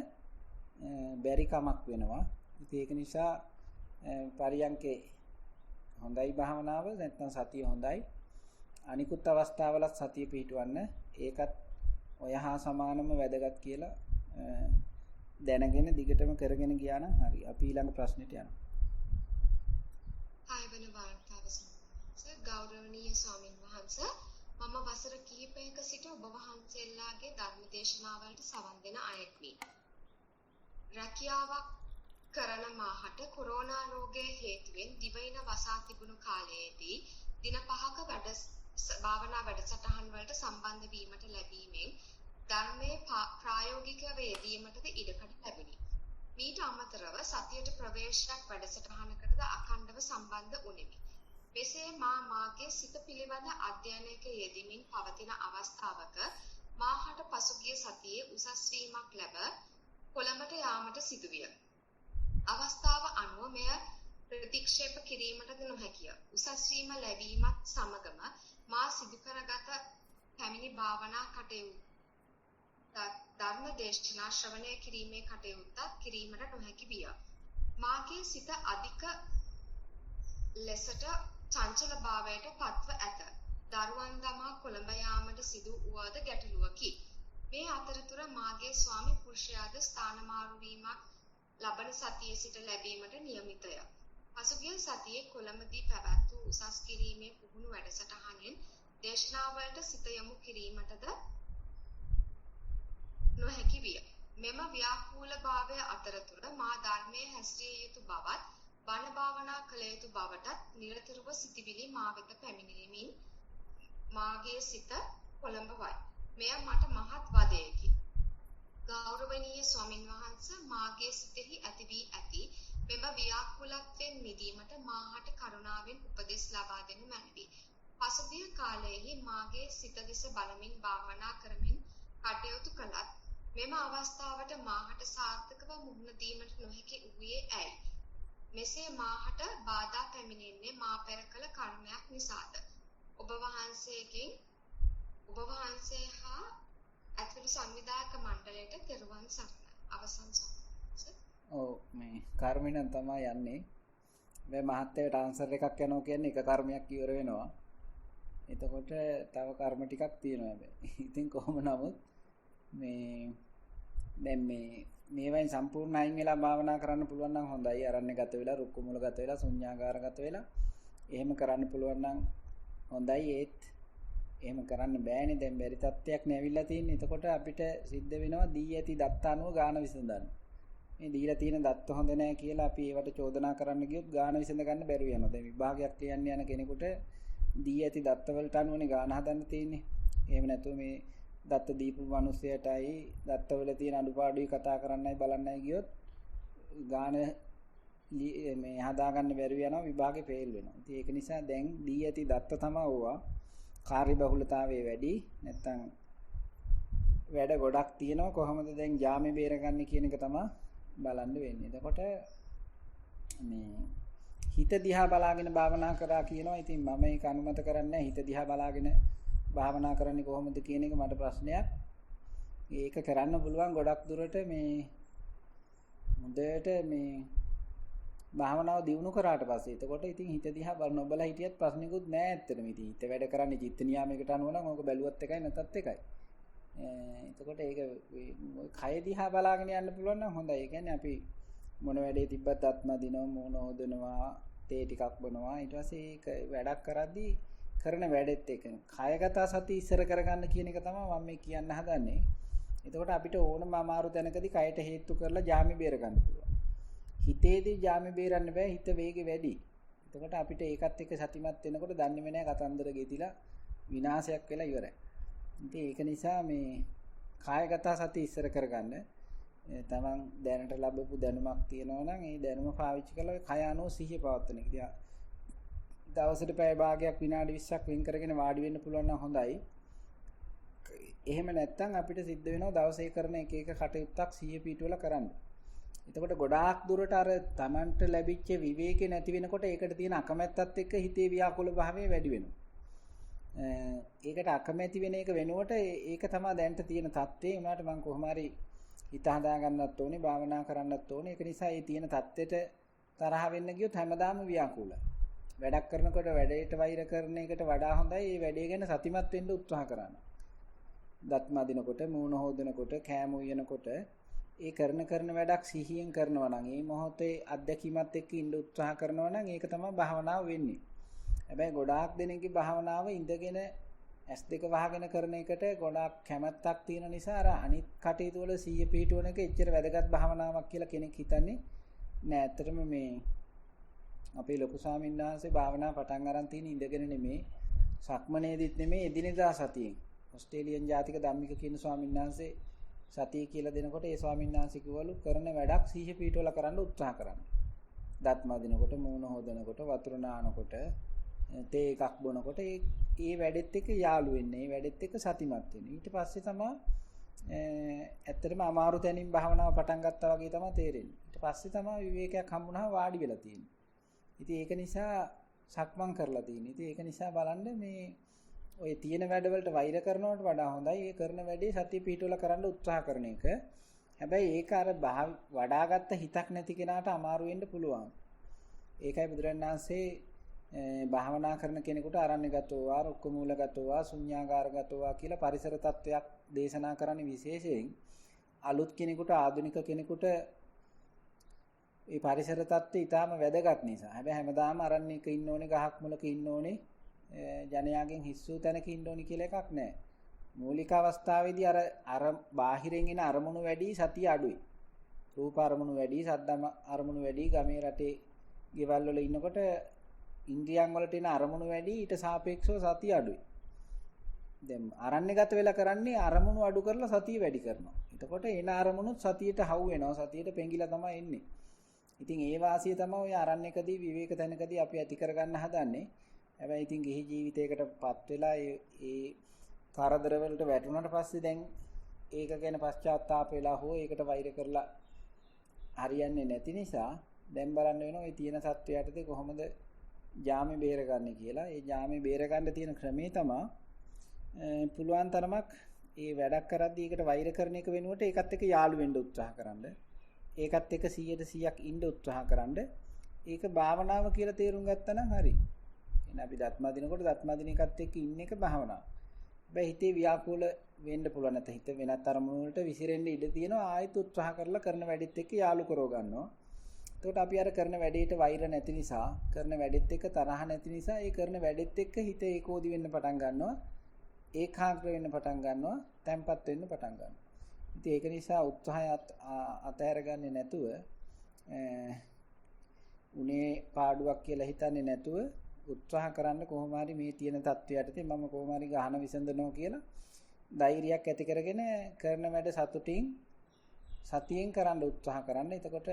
බැරි කමක් වෙනවා. ඉතින් ඒක නිසා පරියන්කේ හොඳයි භාවනාව නැත්තම් සතිය හොඳයි. අනිකුත් අවස්ථාවලත් සතිය පිහිටවන්න ඒකත් ඔය හා සමානම වැදගත් කියලා දැනගෙන දිගටම කරගෙන ගියා නම් හරි. අපි ඊළඟ ප්‍රශ්නෙට යනවා. ආයවන වාර්තාව සම්බන්ධව ගෞරවනීය ස්වාමින් වහන්සේ මම වසර කිහිපයක සිට ඔබ වහන්සේලාගේ ධර්ම දේශනාවලට සවන් දෙන අයෙක්මි. රැකියාවක් කරන මාහට කොරෝනා රෝගය හේතුවෙන් දිවයින වසා තිබුණු කාලයේදී දින 5ක භාවනා වැඩසටහන් වලට සම්බන්ධ වීමට ලැබීමෙන් ධර්මයේ ප්‍රායෝගිකව යෙදීමටද ඉඩකඩ ලැබිනි. මීට අමතරව සතියට ප්‍රවේශයක් වැඩසටහනකටද අඛණ්ඩව සම්බන්ධ වුනිමි. මෙසේ මාගේ සිත පිළිබඳ අධ්‍යයනයක යෙදීමින් පවතින අවස්ථාවක මාහට පසුගිය සතියේ උසස් වීමක් ලැබ කොළඹට යාමට සිදුවිය. අවස්ථාව අනුව මෙය ප්‍රතික්ෂේප කිරීමටද නොහැකිය. උසස් වීම ලැබීමත් සමගම මා සිදු කරගත පැමිණි භාවනා කටයුතු ධර්ම දේශනා ශ්‍රවණය කිරීමේ කටයුත්ත කිරීමට නොහැකි විය. මාගේ සිත අධික ලෙසට චංචල භාවයට පත්ව ඇත. දරුවන් දමා කොළඹ යාමට සිදු වූද ගැටලුවකි. මේ අතරතුර මාගේ ස්වාමි පුරුෂයාද ස්ථානමාරු වීමක් ලබන සතියේ සිට ලැබීමට නියමිතය. පසුගිය සතියේ කොළඹදී පැවැත් වූ උසස් කිරීමේ පුහුණු වැඩසටහනෙන් දේශනාවලට සිත යොමු කිරීමටද නොහැකි විය. මෙම ව්‍යාකූලභාවය අතරතුර මා ධර්මයේ හැසිරිය යුතු බවත් බණ භාවනා කළ යුතු බවටත් නිරතුරුව සිටිවිලි මා වෙත පැමිණීමෙන් මාගේ සිත කොළඹවයි. මෙය මට මහත් වදයකි. ගෞරවනීය ස්වාමින් වහන්සේ මාගේ සිතෙහි ඇති වී ඇති මෙම ව්‍යාකූලත්වයෙන් මිදීමට මාහට කරුණාවෙන් උපදෙස් ලබා දෙනු මැනවි. පසුගිය කාලයේහි මාගේ සිත දෙස බලමින් භාවනා කරමින් කටයුතු කළත් මෙම අවස්ථාවට මාහට සාර්ථකව මුහුණ දීමට නොහැකි වූයේ ඇයි? මෙසේ මාහට බාධා පැමිණෙන්නේ මා පෙර කළ කර්මයක් නිසාද? ඔබ වහන්සේ හා ඇතුළු සංවිධායක මණ්ඩලයට තෙරුවන් සරණයි. අවසන් සම්මානස. ඔව් මේ කර්මෙන් තමයි යන්නේ. මේ මහත්යට ආන්සර් එකක් යනවා කියන්නේ එක කර්මයක් ඉවර වෙනවා. එතකොට තව කර්ම ටිකක් තියෙනවා හැබැයි. ඉතින් කොහොම නමුත් මේ දැන් මේවෙන් සම්පූර්ණ අයින් වෙලා භාවනා කරන්න පුළුවන් නම් හොඳයි. අරන්නේ ගත වෙලා, රුක්ක මුල ගත වෙලා, ශුන්‍යාගාර ගත වෙලා එහෙම කරන්න පුළුවන් නම් හොඳයි. ඒත් එහෙම කරන්න බෑනේ. දැන් බැරි තත්ත්වයක් නෑවිලා තියෙන්නේ. එතකොට අපිට සිද්ධ වෙනවා දී ඇති දත්ත අනුව ගාන විසඳන්න. මේ දීලා තියෙන දත්ත හොඳ නෑ කියලා අපි ඒවට චෝදනා කරන්න ගියොත් ගාන විසඳ ගන්න බැරුව යනවා. දැන් විභාගයක් ලියන්න යන කෙනෙකුට දී ඇති දත්ත වලට අනුවනේ ගාන හදන්න තියෙන්නේ. එහෙම නැතුව මේ දත්ත දීපු මිනිස්සයටයි දත්තවල තියෙන අඩුපාඩුයි කතා කරන්නයි බලන්නයි ගියොත් ගාන මේ හදාගන්න බැරුව යනවා විභාගේ ෆේල් වෙනවා. ඉතින් ඒක නිසා දැන් දී ඇති දත්ත තමයි ඕවා කාර්යබහුලතාවයේ වැඩි. නැත්තම් වැඩ ගොඩක් තියෙනවා කොහොමද දැන් ජාමේ බේරගන්නේ කියන එක තමයි බලන්න වෙන්නේ. එතකොට මේ හිත දිහා බලාගෙන භාවනා කරා කියනවා. ඉතින් මම ඒක අනුමත කරන්නේ නැහැ. හිත දිහා බලාගෙන භාවනා කරන්නේ කොහොමද කියන එක මට ප්‍රශ්නයක්. ඒක කරන්න පුළුවන් ගොඩක් දුරට මේ මුදයට මේ භාවනාව දියුණු කරාට පස්සේ. එතකොට ඉතින් හිත දිහා බලනොබලා හිටියත් ප්‍රශ්නිකුත් නැහැ ඇත්තටම. ඉතින් හිත වැඩ කරන්නේ චිත්ත නියාමයකට අනුව නම් ඕක බැලුවත් එකයි නැතත් එකයි. එතකොට ඒක කය දිහා බලාගෙන යන්න පුළුවන් නම් හොඳයි. ඒ කියන්නේ අපි මොන වැඩේ තිබ්බත් අත්ම දිනව මොන හොදනවා තේ ටිකක් බොනවා ඊට පස්සේ ඒක වැඩක් කරද්දී කරන වැඩෙත් එක කයගත සති ඉස්සර කරගන්න කියන එක තමයි මම මේ කියන්න හදන්නේ. එතකොට අපිට ඕනම අමාරු තැනකදී කයට හේතු කරලා ජාමි බේර ගන්න පුළුවන්. හිතේදී ජාමි බේරන්න බෑ හිත වේගෙ වැඩි. එතකොට අපිට ඒකත් එක්ක සතිමත් වෙනකොට දන්නේම නෑ කතන්දර ගෙතිලා විනාශයක් වෙලා ඉවරයි. ඉතින් ඒක නිසා මේ කායගත සති ඉස්සර කරගන්න තමන් දැනට ලැබපු දැනුමක් තියෙනවා නම් ඒ දැනුම පාවිච්චි කරලා කය අනුව සිහිය පවත්වන එක. දවසට පැය භාගයක් විනාඩි 20ක් වෙන් කරගෙන වාඩි වෙන්න පුළුවන් නම් හොඳයි. එහෙම නැත්නම් අපිට සිද්ධ වෙනවා දවසේ කරන එක එක කටයුත්තක් සිහිය පිටුවල කරන්න. එතකොට ගොඩාක් දුරට අර තමන්ට ලැබිච්ච විවේකේ නැති වෙනකොට ඒකට තියෙන අකමැත්තත් එක්ක හිතේ ව්‍යාකූල භාවය වැඩි වෙනවා. ඒකට අකමැති වෙන එක වෙනුවට ඒක තමයි දැනට තියෙන தත්ත්වේ. උනාට මම කොහොම හරි හිත හදා ගන්නත් ඕනේ, භාවනා කරන්නත් ඕනේ. ඒක නිසා මේ තියෙන தත්ත්වෙට තරහ වෙන්න ගියොත් හැමදාම ව්‍යාකූලයි. වැඩක් කරනකොට වැඩේට වෛර කරන එකට වඩා හොඳයි මේ වැඩේ ගැන සතිමත් වෙන්න උත්සාහ කරන්න. දත් මදිනකොට, මූණ හොදනකොට, කෑම උයනකොට ඒ කරන වැඩක් සිහියෙන් කරනවා නම්, මේ මොහොතේ අත්දැකීමත් එක්ක ඉන්න උත්සාහ කරනවා නම් ඒක තමයි භාවනාව වෙන්නේ. හැබැයි ගොඩාක් දෙනෙක්ගේ භාවනාව ඉඳගෙන S2 වහගෙන කරන එකට ගොඩාක් කැමැත්තක් තියෙන නිසා අර අනිත් කටයුතු වල 100 පිටවන එක එච්චර වැදගත් භාවනාවක් කියලා කෙනෙක් හිතන්නේ නෑ. ඇත්තටම මේ අපේ ලොකු ස්වාමීන් වහන්සේ භාවනා පටන් අරන් තියෙන ඉඳගෙන නෙමේ, සක්මනේදිත් නෙමේ, එදිනෙදා සතියෙන්. ඕස්ට්‍රේලියන් ජාතික ධම්මික කියන ස්වාමීන් වහන්සේ සතිය කියලා දෙනකොට ඒ ස්වාමීන් වහන්සේ කිව්වලු කරන වැඩක් 100 පිටවල කරන්න උත්සාහ කරන්න. දත් මදිනකොට, මූණ හොදනකොට, වතුර නානකොට, තේ එකක් බොනකොට ඒ වැඩෙත් එක්ක යාළු වෙන්නේ. ඒ වැඩෙත් එක්ක සතිමත් වෙන්නේ. ඊට පස්සේ තමයි ඇත්තටම අමාරු තැනින් භාවනාව පටන් ගත්තා වගේ තමයි තේරෙන්නේ. ඊට පස්සේ තමයි විවේකයක් හම්බුනහම වාඩි වෙලා තියෙන්නේ. ඉතින් ඒක නිසා සක්මන් කරලා තියෙන්නේ. ඉතින් ඒක නිසා බලන්න මේ ඔය තියෙන වැඩවලට වෛර කරනවට වඩා හොඳයි ඒ කරන වැඩේ සතිය පිටවල කරන්න උත්සාහ කරන එක. හැබැයි ඒක අර වඩාගත්ත හිතක් නැති කෙනාට අමාරු වෙන්න පුළුවන්. ඒකයි බුදුරජාණන් වහන්සේ භාවනා කරන කෙනෙකුට අරණ්‍යගතෝවා, රුක්කමූලගතෝවා, ශුන්‍යාගාරගතෝවා කියලා පරිසර තත්වයක් දේශනා කරන්නේ විශේෂයෙන් අලුත් කෙනෙකුට, ආධුනික කෙනෙකුට ඒ පරිසර තත්ත්වය ඊටාම වැදගත් නිසා. හැබැයි හැමදාම අරණ්‍යයක ඉන්න ඕනේ, ගහක් මුලක ඉන්න ඕනේ, ජනයාගෙන් හිස්සූ තැනක ඉන්න ඕනේ කියලා එකක් නැහැ. මූලික අවස්ථාවේදී අර බාහිරින් එන අරමුණු වැඩි, සතිය අඩුයි. රූප අරමුණු වැඩි, ශබ්ද අරමුණු වැඩි, ගමේ රටේ ගෙවල් වල ඉන්නකොට ඉන්ද්‍රියන් වලට එන අරමුණු වැඩි, ඊට සාපේක්ෂව සතිය අඩුයි. දැන් අරණ්‍යගත වෙලා කරන්නේ අරමුණු අඩු කරලා සතිය වැඩි කරනවා. එතකොට එන අරමුණුත් සතියට හවු වෙනවා, සතියට පෙඟිලා තමයි එන්නේ. ඉතින් ඒ වාසිය තමයි ඔය අරණ්‍යකදී විවේක තැනකදී අපි ඇති කරගන්න හදන්නේ. හැබැයි ඉතින් ගිහි ජීවිතයකටපත් වෙලා ඒ කරදර වලට වැටුණාට පස්සේ දැන් ඒක ගැන පශ්චාත්තාප වෙලා හෝ ඒකට වෛර කරලා හරියන්නේ නැති නිසා දැන් බලන්න වෙනවා මේ තියෙන සත්වයටද කොහොමද ජාමේ බේරගන්නේ කියලා. ඒ ජාමේ බේරගන්න තියෙන ක්‍රමේ තමයි පුළුවන් තරමක් ඒ වැඩක් කරද්දී ඒකට වෛර කරන එක වෙනුවට ඒකත් එක්ක යාළු වෙන්න උත්සාහ කරන්න. ඒකත් එක්ක 100%ක් ඉන්න උත්සාහ කරන්න. ඒක භාවනාව කියලා තේරුම් ගත්තා නම් හරි. එහෙනම් අපි දත්මදිනකොට දත්මදින එකත් එක්ක ඉන්න එක භාවනාව. හැබැයි හිතේ ව්‍යාකූල වෙන්න පුළුවන් නැත්නම් හිත වෙනත් අරමුණු වලට විසිරෙන්න ඉඩ තියෙනවා. ආයෙත් උත්සාහ කරලා කරන වැඩෙත් එක්ක යාළු කරව ගන්නවා. එතකොට අපි අර කරන වැඩේට වෛර නැති නිසා, කරන වැඩෙත් එක්ක තරහ නැති නිසා, ඒ කරන වැඩෙත් එක්ක හිත ඒකෝදි වෙන්න පටන් ගන්නවා. ඒකාග්‍ර වෙන්න පටන් ගන්නවා, තැම්පත් වෙන්න පටන් ගන්නවා. ඉතින් ඒක නිසා උත්සාහය අතහැරගන්නේ නැතුව උනේ පාඩුවක් කියලා හිතන්නේ නැතුව උත්සාහ කරන්න කොහොම හරි මේ තියෙන තත්ත්වයට මම කොහොම හරි ගහන විසඳනවා කියලා ධෛර්යයක් ඇති කරගෙන කරන වැඩ සතියෙන් කරන්න උත්සාහ කරන්න. එතකොට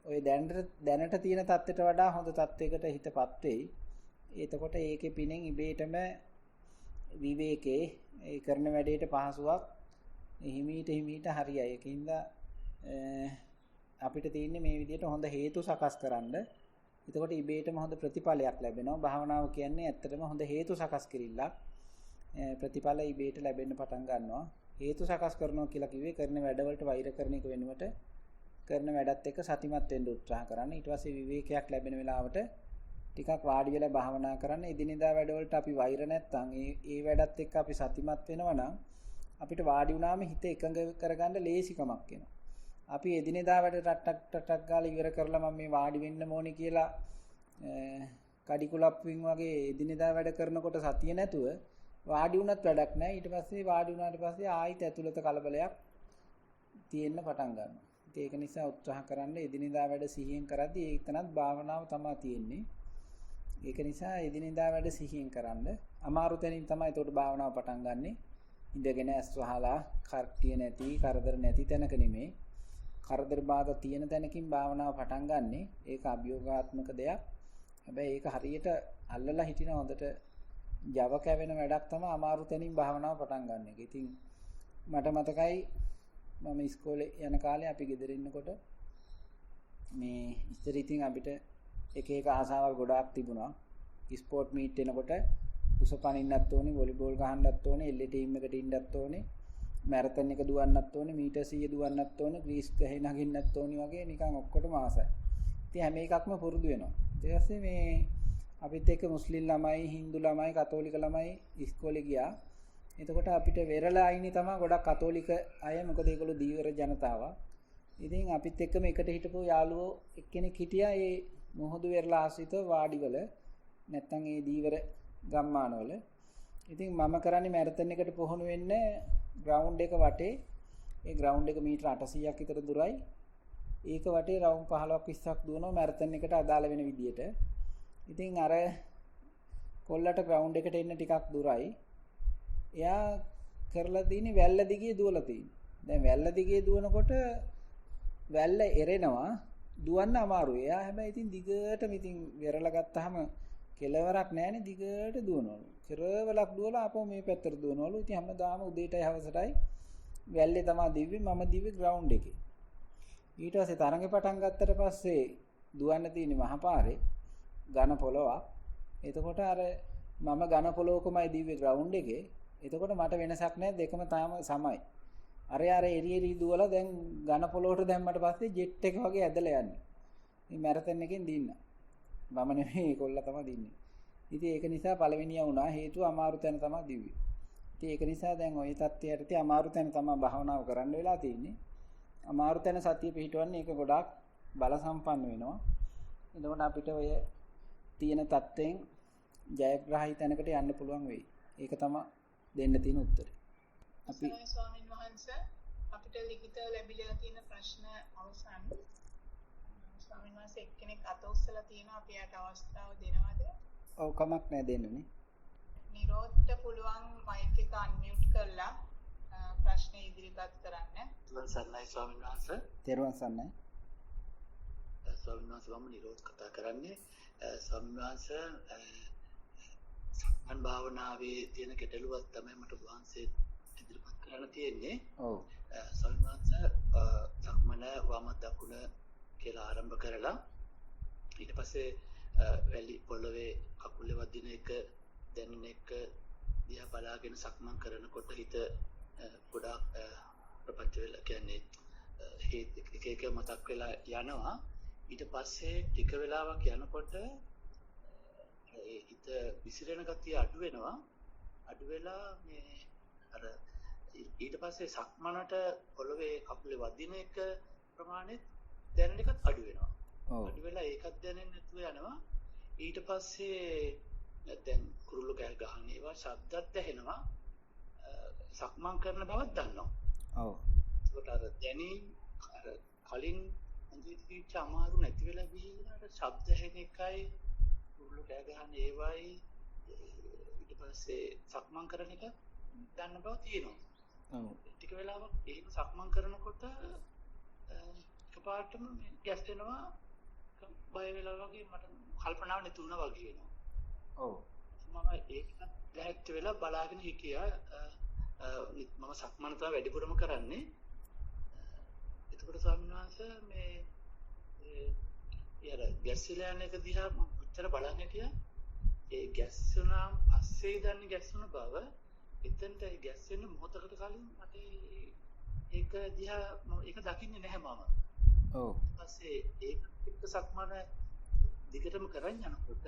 ඔය දැනට තියෙන தත්ත්වයට වඩා හොඳ தත්ත්වයකට හිතපත් වෙයි. එතකොට ඒකේ පිනෙන් ඉබේටම විවේකේ ඒ කරන වැඩේට පහසුවක් හිමීට හරියයි. ඒකින්ද අපිට තියෙන්නේ මේ විදිහට හොඳ හේතු සකස් කරන්න. එතකොට ඉබේටම හොඳ ප්‍රතිඵලයක් ලැබෙනවා. භාවනාව කියන්නේ ඇත්තටම හොඳ හේතු සකස් කිරීමක්. ප්‍රතිඵල ඉබේට ලැබෙන්න පටන් ගන්නවා. හේතු සකස් කරනවා කියලා කිව්වේ කරන වැඩවලට වෛර කරන එක වෙනුවට කරන වැඩත් එක්ක සතිමත් වෙන්න උත්සාහ කරන්න. ඊට පස්සේ විවේකයක් ලැබෙන වෙලාවට ටිකක් වාඩි වෙලා භාවනා කරන්න. එදිනෙදා වැඩවලට අපි වෛර නැත්තම් ඒ වැඩත් එක්ක අපි සතිමත් වෙනවා නම් අපිට වාඩි වුණාම හිත එකඟ කරගන්න ලේසිකමක් එනවා. අපි එදිනෙදා වැඩ ටක් ගාලා ඉවර කරලා මම මේ වාඩි වෙන්න ඕනේ කියලා කඩිකුලප්පින් වගේ එදිනෙදා වැඩ කරනකොට සතිය නැතුව වාඩි වුණත් වැඩක් නැහැ. ඊට පස්සේ වාඩි වුණාට පස්සේ ආයිත් ඇතුළත කලබලයක් තියෙන්න පටන් ගන්නවා. ඒක නිසා උත්සාහ කරන්න එදිනෙදා වැඩ සිහියෙන් කරද්දී ඒකනත් භාවනාව තමයි තියෙන්නේ. ඒක නිසා එදිනෙදා වැඩ සිහියෙන් කරන්න. අමාරු තැනින් තමයි ඒකට භාවනාව පටන් ගන්නෙ. ඉඳගෙන ඇස් වහලා කර්තිය නැති, කරදර නැති තැනක නෙමෙයි. කරදර බාධා තියෙන තැනකින් භාවනාව පටන් ගන්නෙ. ඒක අභියෝගාත්මක දෙයක්. හැබැයි ඒක හරියට අල්ලලා හිටින හොඳට Java කැවෙන වැඩක් තමයි අමාරු තැනින් භාවනාව පටන් ගන්න එක. ඉතින් මට මතකයි මම ඉස්කෝලේ යන කාලේ අපි ගෙදර ඉන්නකොට මේ ඉතින් ඉතින් අපිට එක ආසාවල් ගොඩාක් තිබුණා. ස්පෝර්ට් මීට් එනකොට උස පනින්නත් ඕනේ, වොලිබෝල් ගහන්නත් ඕනේ, එල්ලේ ටීම් එකට ඉන්නත් ඕනේ, මැරතන් එක දුවන්නත් ඕනේ, මීටර් 100 දුවන්නත් ඕනේ, ග්‍රීස් ගහේ නගින්නත් ඕනේ වගේ නිකන් ඔක්කොටම ආසයි. ඉතින් හැම එකක්ම පුරුදු වෙනවා. ඊට පස්සේ මේ අපිත් එක්ක මුස්ලිම් ළමයි, හින්දු ළමයි, කතෝලික ළමයි ඉස්කෝලේ ගියා. එතකොට අපිට වෙරළා අයිනේ තමයි ගොඩක් කතෝලික අය. මොකද ඒගොල්ලෝ දීවර ජනතාවක්. ඉතින් අපිත් එක්කම එකට හිටපු යාළුවෝ එක්කෙනෙක් හිටියා ඒ මොහොදු වෙරළා ආශ්‍රිත වාඩිවල නැත්තම් ඒ දීවර ගම්මානවල. ඉතින් මම කරන්නේ මැරතන් එකට පුහුණු වෙන්න ග්‍රවුන්ඩ් එක වටේ. ඒ ග්‍රවුන්ඩ් එක මීටර 800ක් විතර දුරයි. ඒක වටේ රවුම් 15ක් 20ක් දුවනවා මැරතන් එකට අදාළ වෙන විදියට. ඉතින් අර කොල්ලට ග්‍රවුන්ඩ් එකට එන්න ටිකක් දුරයි. එයා කරලා තියෙන්නේ වැල්ල දිගේ දුවලා තියෙන්නේ. දැන් වැල්ල දිගේ දුවනකොට වැල්ල එරෙනවා දුවන්න අමාරුයි. එයා හැබැයි ඉතින් දිගටම ඉතින් වෙරළ ගත්තාම කෙලවරක් නැහැනේ දිගට දුවනවලු. කෙරවලක් දුවලා ආපහු මේ පැත්තට දුවනවලු. ඉතින් හැමදාම උදේටයි හවසටයි වැල්ලේ තමයි දිව්වේ මම දිව්වේ ග්‍රවුන්ඩ් එකේ. ඊට පස්සේ තරඟේ පටන් ගත්තට පස්සේ දුවන්න තියෙන්නේ මහපාරේ ඝන පොළොවක්. එතකොට අර මම ඝන පොළොවකමයි දිව්වේ ග්‍රවුන්ඩ් එකේ. එතකොට මට වෙනසක් නැහැ දෙකම තාම සමයි. අර එරියරි දුවලා දැන් ඝන පොළොවට දැම්මට පස්සේ ජෙට් එක වගේ ඇදලා යන්නේ. මේ මැරතන් එකෙන් දින්න. මම නෙමෙයි කොල්ලා තමයි දින්නේ. ඉතින් ඒක නිසා පළවෙනියා වුණා හේතුව අමාරු තැන තමයි දිව්වේ. ඉතින් ඒක නිසා දැන් ওই තත්ත්වයට අමාරු තැන තමයි භාවනාව කරන්න වෙලා තියෙන්නේ. අමාරු තැන සතිය පිහිටවන්නේ ඒක ගොඩාක් බල සම්පන්න වෙනවා. එතකොට අපිට ඔය තියෙන තත්ත්වයෙන් ජයග්‍රහී තැනකට යන්න පුළුවන් වෙයි. ඒක තමයි දෙන්න තියෙන උත්තරේ. අපි ස්වාමීන් වහන්සේ අපිට ලිඛිත ලැබිලා තියෙන ප්‍රශ්න අවසන්. ස්වාමීන් වහන්සේ එක්කෙනෙක් අත උස්සලා තියෙනවා අපි යට අවස්ථාව දෙනවද? ඔව් කමක් නැහැ දෙන්නනේ. නිරෝධට පුළුවන් මයික් එක අන්මියුට් කරලා ප්‍රශ්න ඉදිරිපත් කරන්න. තුන් සර්ණයි ස්වාමීන් වහන්සේ. තෙරුවන් සරණයි. ස්වාමීන් වහන්සේ මම නිරෝධ කතා කරන්නේ. ස්වාමීන් වහන්සේ සක්මන් භාවනාවේ තියෙන ගැටලුවක් තමයි මට වහන්සේ ඉදිරිපත් කරන්න තියෙන්නේ. ඔව්. ස්වාමීන් වහන්සේ සක්මන වම දකුණ කියලා ආරම්භ කරලා ඊට පස්සේ වැලි පොළවේ කකුලේ වදින එක දැනෙන එක දිහා බලාගෙන සක්මන් කරනකොට හිත ගොඩාක් ප්‍රපංච වෙලා කියන්නේ එක එක මතක් වෙලා යනවා. ඊට පස්සේ ටික වෙලාවක් යනකොට හිත විසිරෙන ගතිය අඩු වෙනවා. අඩු වෙලා මේ අර ඊට පස්සේ සක්මනට පොළවේ කකුලේ වදින එක ප්‍රමාණය දැනෙන එකත් අඩු වෙනවා. අඩු වෙලා ඒකත් දැනෙන්නේ නැතුව යනවා. ඊට පස්සේ දැන් කුරුල්ල කෑ ගහන ඒවා ශබ්දත් ඇහෙනවා. සක්මන් කරන බවක් දන්නවා. ඔව්. ඒකට අර දැනීම් අර කලින් අන්තිමට අමාරු නැති වෙලා ගිහිල්ලා අර ශබ්ද ඇහෙන එකයි කුරුල්ල කෑ ගහන ඒවයි ඊට පස්සේ සක්මන් කරන එක දන්න බව තියෙනවා. ඔව්. ටික වෙලාවක් එහෙම සක්මන් කරනකොට එකපාරටම ගැස් වෙනවා, බය වෙලා වගේ මට කල්පනාව නැති වුණා වගේ වෙනවා. ඔව්. මම ඒකත් ලැහැත් වෙලා බලාගෙන හිටියා. මම සක්මන තමයි වැඩිපුරම කරන්නේ. එතකොට ස්වාමීන් වහන්සේ මේ ගැස්සිලා යන එක දිහා උත්තර බලන්න හිටියා. ඒ ගැස්සුණාම පස්සේ දන්නේ ගැස්සුණ බව. එතනට ඒ ගැස්සෙන්න මොහොතකට කලින් මට ඒක දිහා ඒක දකින්නේ නැහැ මම. ඔව්. ඊට පස්සේ ඒක එක්ක සක්මන දිගටම කරන් යනකොට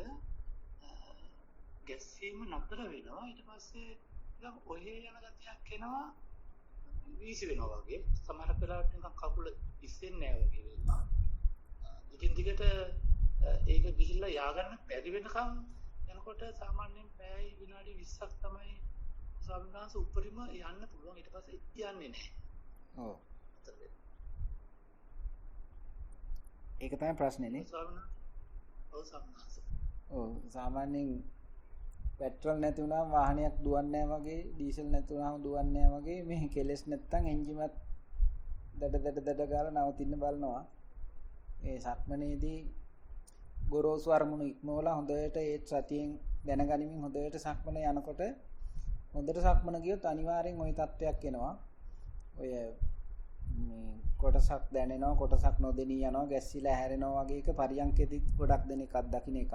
ගැස්සීම නතර වෙනවා. ඊට පස්සේ නිකන් ඔහේ යන ගතියක් එනවා. වීසි වෙනවා වගේ. සමහර වෙලාවට නිකන් කකුල ඉස්සෙන්නේ නැහැ වගේ වෙනවා. දිගින් දිගට ඒක ගිහිල්ලා ය아가න්න බැරි වෙනකම් යනකොට සාමාන්‍යයෙන් පැය විනාඩි 20ක් තමයි ස්වාමීන් වහන්සේ උඩරිම යන්න පුළුවන්. ඊට පස්සේ යන්නේ නැහැ. ඔව්. ඒක තමයි ප්‍රශ්නේ නේ. ඔව් සාමාන්‍යයෙන් පෙට්‍රල් නැති වුණාම වාහනයක් දුවන්නේ නැහැ වගේ, ඩීසල් නැති වුණාම දුවන්නේ නැහැ වගේ මේ කෙලස් නැත්තම් එන්ජිමත් දඩ ගාලා නවතින්න බලනවා. ඒ සක්මනේදී ගොරෝසු අරමුණු ඉක්මවලා හොඳට ඒ සතියෙන් දැනගනිමින් හොඳට සක්මන යනකොට හොඳට සක්මන ගියොත් අනිවාර්යෙන් ওই තත්වයක් එනවා. ඔය මේ කොටසක් දැනෙනවා, කොටසක් නොදෙනී යනවා, ගැස්සිලා හැරෙනවා වගේ එක පරියන්කෙදි ගොඩක් දෙනෙක් අත්දකින්න එකක්.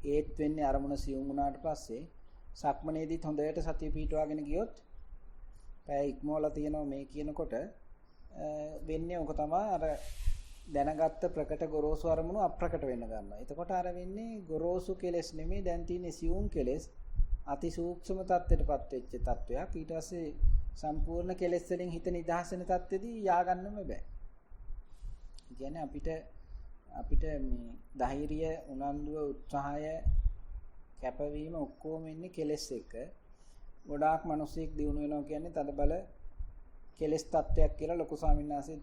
ඒත් වෙන්නේ අරමුණ සියුම් වුණාට පස්සේ සක්මනේදීත් හොඳට සතිය පිටවාගෙන ගියොත් පැය ඉක්මවලා තියෙනවා මේ කියනකොට වෙන්නේ ඔක තමයි අර දැනගත්ත ප්‍රකට ගොරෝසු අරමුණු අප්‍රකට වෙන්න ගන්නවා. එතකොට අර වෙන්නේ ගොරෝසු කෙලස් නෙමෙයි දැන් තියෙන්නේ සියුම් කෙලස් අති සූක්ෂම තත්ත්වයටපත් වෙච්ච තත්වයක්. ඊට පස්සේ සම්පූර්ණ කෙලස් වලින් හිත නිදහස් වෙන තත්ත්වෙදී යා ගන්නම බෑ. කියන්නේ අපිට මේ ධෛර්යය, උනන්දුව, උත්සාහය, කැපවීම ඔක්කොම ඉන්නේ කෙලස් එක. ගොඩාක් මිනිස්සෙක් දිනු වෙනවා කියන්නේ තදබල කෙලස් තත්ත්වයක් කියලා ලොකු ස්වාමීන් වහන්සේ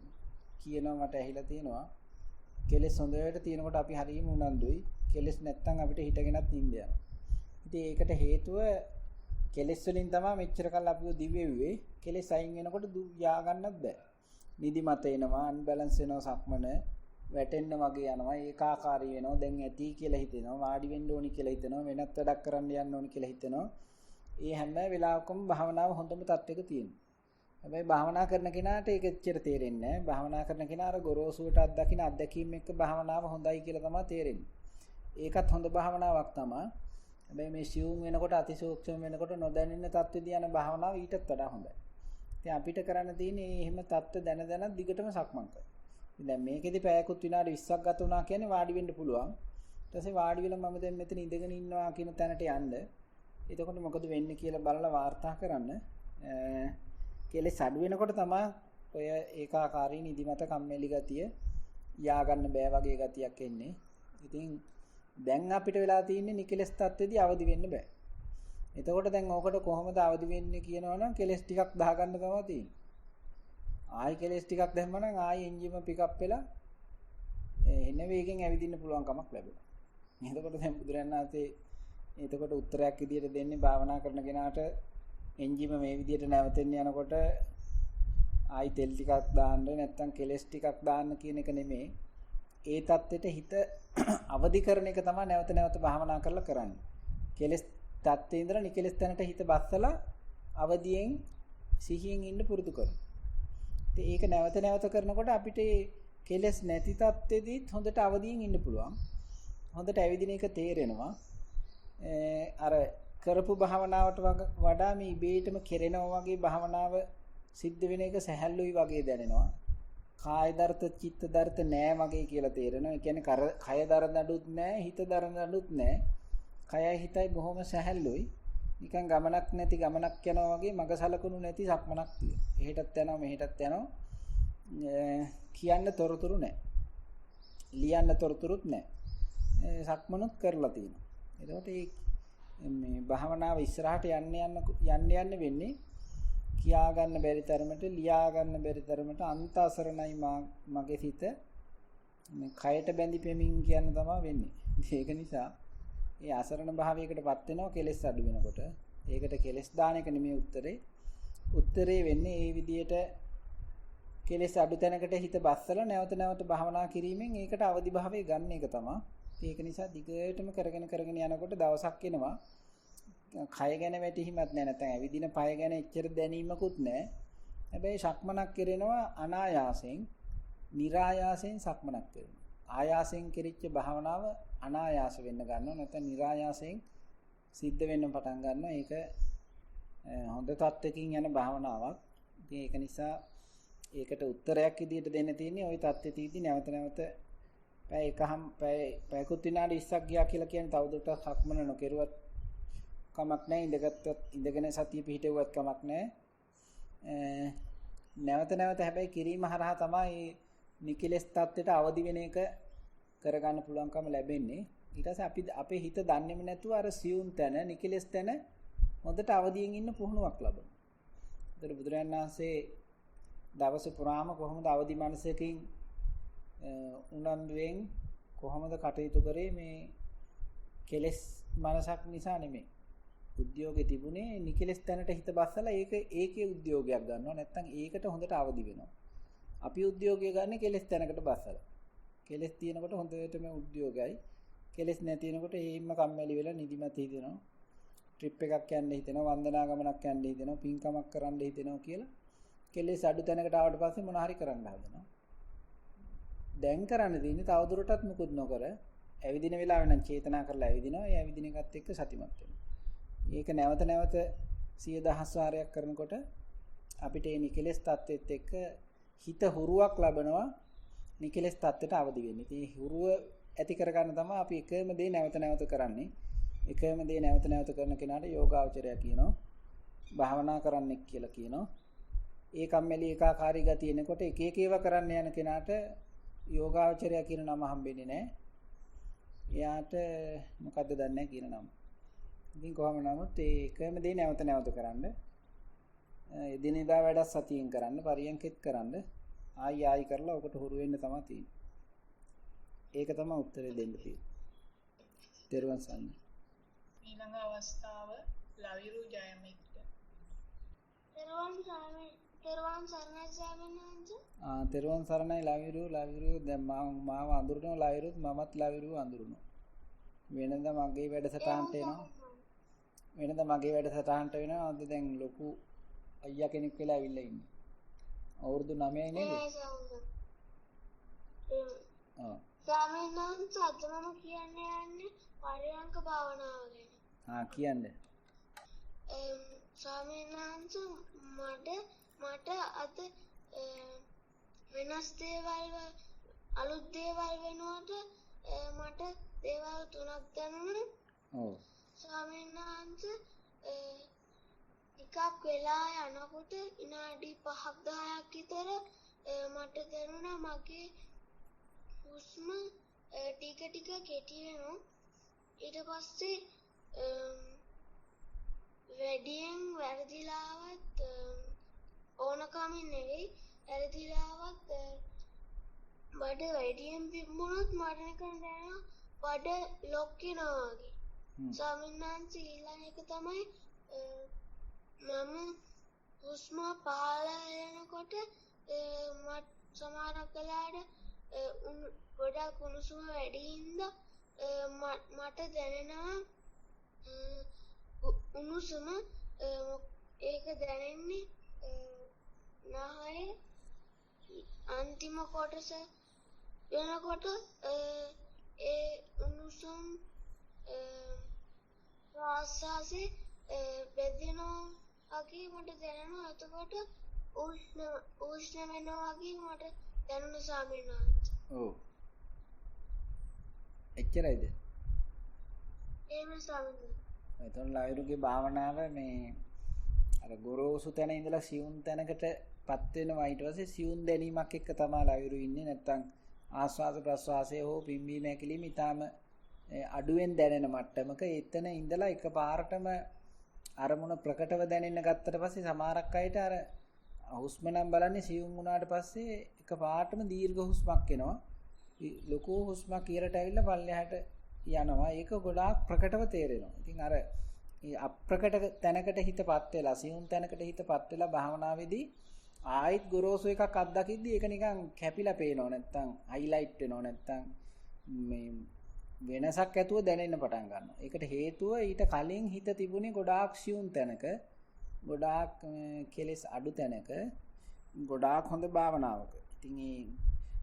කියනවා මට ඇහිලා තියෙනවා. කෙලස් හොඳට තියෙනකොට අපි හරියම උනන්දුයි. කෙලස් නැත්තම් අපිට හිටගෙනත් නිින්ද යනවා. ඉතින් ඒකට හේතුව කෙලස් වලින් තමයි මෙච්චර කල් අපිව දිවෙව්වේ. කෙලස් අයින් වෙනකොට යා ගන්නත් බෑ. නිදිමත එනවා, අන්බැලන්ස් වෙනවා සක්මන, වැටෙන්න වගේ යනවා, ඒකාකාරී වෙනවා, දැන් ඇති කියලා හිතෙනවා, වාඩි වෙන්න ඕනි කියලා හිතෙනවා, වෙනත් වැඩක් කරන්න යන්න ඕනි කියලා හිතෙනවා. ඒ හැම වෙලාවකම භාවනාව හොඳම තත්ත්වයක තියෙනවා. හැබැයි භාවනා කරන කෙනාට ඒක එච්චර තේරෙන්නේ නැහැ. භාවනා කරන කෙනා අර ගොරෝසුවට අත්දකින්න අත්දැකීම් එක්ක භාවනාව හොඳයි කියලා තමයි තේරෙන්නේ. ඒකත් හොඳ භාවනාවක් තමයි. හැබැයි මේ සියුම් වෙනකොට අතිසූක්ෂම වෙනකොට නොදැනෙන තත්ත්වෙදී යන භාවනාව ඊටත් වඩා හොඳයි. ඉතින් අපිට කරන්න තියෙන්නේ මේ එහෙම තත්ත්ව දැන දිගටම සක්මන් කරන්න. ඉතින් දැන් මේකෙදි පැයකුත් විනාඩි 20ක් ගත වුණා කියන්නේ වාඩි වෙන්න පුළුවන්. ඊට පස්සේ වාඩි වෙලා මම දැන් මෙතන ඉඳගෙන ඉන්නවා කියන තැනට යන්න. එතකොට මොකද වෙන්නේ කියලා බලලා වාර්තා කරන්න. කෙලෙස් අඩු වෙනකොට තමයි ඔය ඒකාකාරී නිදිමත කම්මැලි ගතිය යා ගන්න බෑ වගේ ගතියක් එන්නේ. ඉතින් දැන් අපිට වෙලා තියෙන්නේ නිකලස් තත්ත්වෙදී අවදි වෙන්න බෑ. එතකොට දැන් ඕකට කොහොමද අවදි වෙන්නේ කියනවනම් කෙලස් ටිකක් දාගන්න තමයි තියෙන්නේ. ආයි කෙලස් ටිකක් දැම්මනම් ආයි එන්ජිම පිකප් වෙලා එන වේගෙන් ඇවිදින්න පුළුවන් කමක් ලැබෙනවා. එතකොට දැන් බුදුරජාණන් වහන්සේ එතකොට උත්තරයක් විදියට දෙන්නේ භාවනා කරන කෙනාට එන්ජිම මේ විදියට නැවතෙන්න යනකොට ආයි තෙල් ටිකක් දාන්න නැත්නම් කෙලස් ටිකක් දාන්න කියන එක නෙමෙයි. ඒ தත්ත්වෙට හිත අවදි කරන එක තමයි නැවත නැවත භාවනා කරලා කරන්නේ. කෙලස් தත්ත්වේ ඉඳලා නිකලස් තැනට හිත බස්සලා අවදියෙන් සිහියෙන් ඉන්න පුරුදු කරනවා. ඉතින් ඒක නැවත නැවත කරනකොට අපිට කෙලස් නැති தත්ත්වෙදීත් හොඳට අවදියෙන් ඉන්න පුළුවන්. හොඳට ඇවිදින එක තේරෙනවා. අර කරපු භාවනාවට වඩා මේ ඉබේටම කෙරෙනවා වගේ භාවනාව සිද්ධ වෙන එක සැහැල්ලුයි වගේ දැනෙනවා. කාය දර්ථ චිත්ත දර්ථ නෑ වගේ කියලා තේරෙනවා. ඒ කියන්නේ කය දරනඩුත් නෑ, හිත දරනඩුත් නෑ. කයයි හිතයි බොහොම සැහැල්ලුයි. නිකන් ගමනක් නැති ගමනක් යනවා වගේ මග සලකුණු නැති සක්මනක් තියෙනවා. එහෙටත් යනවා මෙහෙටත් යනවා. කියන්න තොරතුරු නෑ. ලියන්න තොරතුරුත් නෑ. සක්මනුත් කරලා තියෙනවා. එතකොට මේ භාවනාව ඉස්සරහට යන්න වෙන්නේ කියා ගන්න බැරි තරමට, ලියා ගන්න බැරි තරමට අන්ත අසරණයි මගේ සිත මේ කයට බැඳි පෙමින් කියන්න තමයි වෙන්නේ. ඒක නිසා ඒ අසරණ භාවයකටපත් වෙනවා කෙලෙස් අඩු වෙනකොට. ඒකට කෙලස් දාන එක නෙමෙයි උත්තරේ. උත්තරේ වෙන්නේ මේ විදියට කෙලස් අඩු තැනකට හිත බස්සලා නැවත නැවත භාවනා කිරීමෙන් ඒකට අවදි භාවයේ ගන්න එක තමයි. ඒක නිසා දිගටම කරගෙන යනකොට දවසක් එනවා කය ගැන වැටහිමක් නැහැ, නැත්නම් ඇවිදින පය ගැන එච්චර දැනීමකුත් නැහැ. හැබැයි සක්මනක් කරනවා අනායාසයෙන්, નિરાයාසයෙන් සක්මනක් කරනවා. ආයාසයෙන් කෙරිච්ච භාවනාව අනායාස වෙන්න ගන්නවා, නැත්නම් નિરાයාසයෙන් සිද්ධ වෙන්න පටන් ගන්නවා. ඒක හොඳ තත්ත්වකින් යන භාවනාවක්. ඉතින් ඒක නිසා ඒකට උත්තරයක් විදිහට දෙන්න තියෙන්නේ ওই தත්ත්වෙදීදී නැවත නැවත පැයකුත් විනාඩි 20ක් ගියා කියලා කියන්නේ තවදුරටත් සක්මන නොකරුවත් කමක් නැහැ, ඉඳගෙන සතිය පිහිටුවත් කමක් නැහැ. නැවත නැවත හැබැයි කිරීම හරහා තමයි නිකලස් தත්ත්වයට අවදි වෙන එක කරගන්න පුළුවන්කම ලැබෙන්නේ. ඊට පස්සේ අපි අපේ හිත දන්නේම නැතුව අර සියුම් තැන නිකලස් තැන හොඳට අවදියෙන් ඉන්න පුහුණුවක් ලබනවා. ඒතර බුදුරජාණන් වහන්සේ දවස පුරාම කොහොමද අවදි මනසකින් උනන්දුවෙන් කොහොමද කටයුතු කරේ? මේ කෙලස් මනසක් නිසා නෙමෙයි. උද්‍යෝගේ තිබුණේ නිකලස් තැනට හිත බස්සලා ඒකේ උද්‍යෝගයක් ගන්නවා. නැත්නම් ඒකට හොඳට අවදි වෙනවා. අපි උද්‍යෝගය ගන්න කෙලස් තැනකට බස්සලා. කෙලස් තියෙනකොට හොඳටම උද්‍යෝගයි. කෙලස් නැති වෙනකොට ඒින්ම කම්මැලි වෙලා නිදිමත හිතෙනවා. ට්‍රිප් එකක් යන්න හිතෙනවා, වන්දනා ගමනක් යන්න හිතෙනවා, පින්කමක් කරන්න හිතෙනවා කියලා කෙලස් අඩු තැනකට ආවට පස්සේ මොන හරි කරන්න හදනවා. දැන් කරන්න තියෙන්නේ තවදුරටත් මුකුත් නොකර ඇවිදින වෙලාවෙ නම් චේතනා කරලා ඇවිදිනවා. ඒ ඇවිදින එකත් එක්ක සතිමත් වෙනවා. ඒක නැවත නැවත 100,000 වාරයක් කරනකොට අපිට මේ නිකලස් தත්වෙත් එක්ක හිත හුරුවක් ලබනවා. නිකලස් தත්වෙට අවදි වෙන්නේ. ඉතින් හුරුව ඇති කරගන්න තමයි අපි එකම දේ නැවත නැවත කරන්නේ. එකම දේ නැවත නැවත කරන කෙනාට යෝගාවචරය කියනවා. භාවනා කරන්නෙක් කියලා කියනවා. ඒ කම්මැලි ඒකාකාරී ගතිය එනකොට එක එක ඒවා කරන්න යන කෙනාට යෝගාවචරය කියන නම හම්බෙන්නේ නැහැ. එයාට මොකද්ද දන්නේ නැහැ කියන නම. ඉතින් කොහොම නමුත් ඒ එකම දේ නැවත නැවත කරන්න. එදිනෙදා වැඩ සතියෙන් කරන්න, පරියන්කෙත් කරන්න, ආයි කරලා ඔකට හුරු වෙන්න තමයි තියෙන්නේ. ඒක තමයි උත්තරේ දෙන්න තියෙන්නේ. තෙරුවන් සරණයි. ඊළඟ අවස්ථාව ලවිරු ජයමිත්‍ර. තෙරුවන් සරණයි ස්වාමීන් වහන්සේ. තෙරුවන් සරණයි ලවිරු දැන් මාව අඳුරනවා ලවිරුත් මමත් ලවිරු අඳුරනවා. වෙනද මගේ වැඩසටහනට එනවා. අද දැන් ලොකු අයියා කෙනෙක් වෙලා ඇවිල්ලා ඉන්නේ. අවුරුදු 9යි නේද? ස්වාමීන් වහන්සේ අද මම කියන්නේ පරියංක භාවනාව ගැන. කියන්නේ. ස්වාමීන් වහන්සේ මට අද වෙනස් දේවල් අලුත් දේවල් වෙනකොට මට දේවල් තුනක් දැනුණා. ඔව්. ස්වාමීන් වහන්සේ ටිකක් වෙලා යනකොට විනාඩි 5ක් 10ක් විතර මට දැනුණා මගේ හුස්ම ටික කෙටි වෙනවා. ඊට පස්සේ වැඩියෙන් වැරදිලාවත් ඕනකමින් නෙවෙයි වැරදිලාවත් බඩ වැඩියෙන් පිම්බුනොත් මට නිකන් දැනෙනවා බඩ ලොක් වෙනවා වගේ. ස්වාමීන් වහන්සේ ඊළඟ එක තමයි මම හුස්ම පහළ යනකොට මට සමහරක් වෙලාවට ගොඩක් උණුසුම වැඩි හින්දා මට දැනෙනවා උණුසුම ඒක දැනෙන්නේ නහයේ අන්තිම කොටස වෙනකොට ඒ උණුසුම් ආස්වාසේ බෙදෙනවා වගේ මට දැනෙනවා. එතකොට උෂ්ණ වෙනවා වගේ මට දැනුණ ස්වාමීන් වහන්සේ. ඔව්. එච්චරයිද? එහෙම ස්වාමීන් වහන්සේ. එතන ලයිරුගේ භාවනාව මේ අර ගොරෝසු තැන ඉඳලා සියුම් තැනකටපත් වෙනවා. ඊට පස්සේ සියුම් දැනීමක් එක්ක තමයි ලයිරු ඉන්නේ. නැත්තම් ආස්වාද ප්‍රස්වාසය හෝ පිම්බීම හැකිලිම ඊටාම අඩුවෙන් දැනෙන මට්ටමක එතන ඉඳලා එකපාරටම අරමුණ ප්‍රකටව දැනෙන්න ගත්තට පස්සේ සමහරක් අයට අර හුස්ම නම් බලන්නේ සියුම් වුණාට පස්සේ එකපාරටම දීර්ඝ හුස්මක් එනවා. ලොකු හුස්මක් ඉහළට ඇවිල්ලා පල්ලෙහාට යනවා. ඒක ගොඩාක් ප්‍රකටව තේරෙනවා. ඉතින් අර ඒ අප්‍රකට තැනකට හිතපත් වෙලා සියුම් තැනකට හිතපත් වෙලා භාවනාවේදී ආයිත් ගොරෝසු එකක් අත්දකිද්දි ඒක නිකන් කැපිලා පේනව නැත්තම් හයිලයිට් වෙනව නැත්තම් මේ වෙනසක් ඇතුව දැනෙන්න පටන් ගන්නවා. ඒකට හේතුව ඊට කලින් හිත තිබුණේ ගොඩාක් සියුම් තැනක, ගොඩාක් කෙලෙස් අඩු තැනක, ගොඩාක් හොඳ භාවනාවක. ඉතින් මේ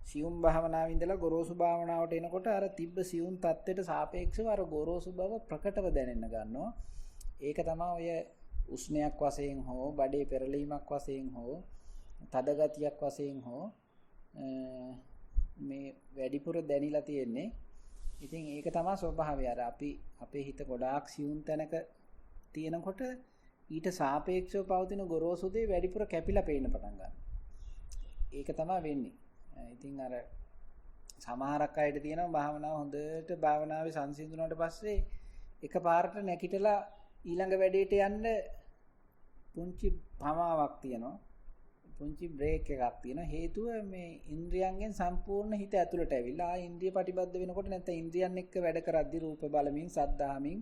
සියුම් භාවනාවේ ඉඳලා ගොරෝසු භාවනාවට එනකොට අර තිබ්බ සියුම් තත්ත්වයට සාපේක්ෂව අර ගොරෝසු බව ප්‍රකටව දැනෙන්න ගන්නවා. ඒක තමයි ඔය උෂ්ණයක් වශයෙන් හෝ බඩේ පෙරලීමක් වශයෙන් හෝ තද ගතියක් වශයෙන් හෝ මේ වැඩිපුර දැනිලා තියෙන්නේ. ඉතින් ඒක තමයි ස්වභාවය. අර අපි අපේ හිත ගොඩාක් සියුම් තැනක තියෙනකොට ඊට සාපේක්ෂව පවතින ගොරෝසු දේ වැඩිපුර කැපිලා පේන්න පටන් ගන්නවා. ඒක තමයි වෙන්නේ. ඉතින් අර සමහරක් අයට තියෙනවා භාවනාව හොඳට භාවනාවේ සංසිඳුණාට පස්සේ එකපාරට නැකිටලා ඊළඟ වැඩේට යන්න පුංචි පමාවක් තියෙනවා. පුංචි බ්‍රේක් එකක් තියෙනවා. හේතුව මේ ඉන්ද්‍රියයන්ගෙන් සම්පූර්ණ හිත ඇතුළට ඇවිල්ලා ආ ඉන්ද්‍රිය ප්‍රතිබද්ධ වෙනකොට නැත්නම් ඉන්ද්‍රියන් එක්ක වැඩ කරද්දි රූප බලමින් සද්ධාමින්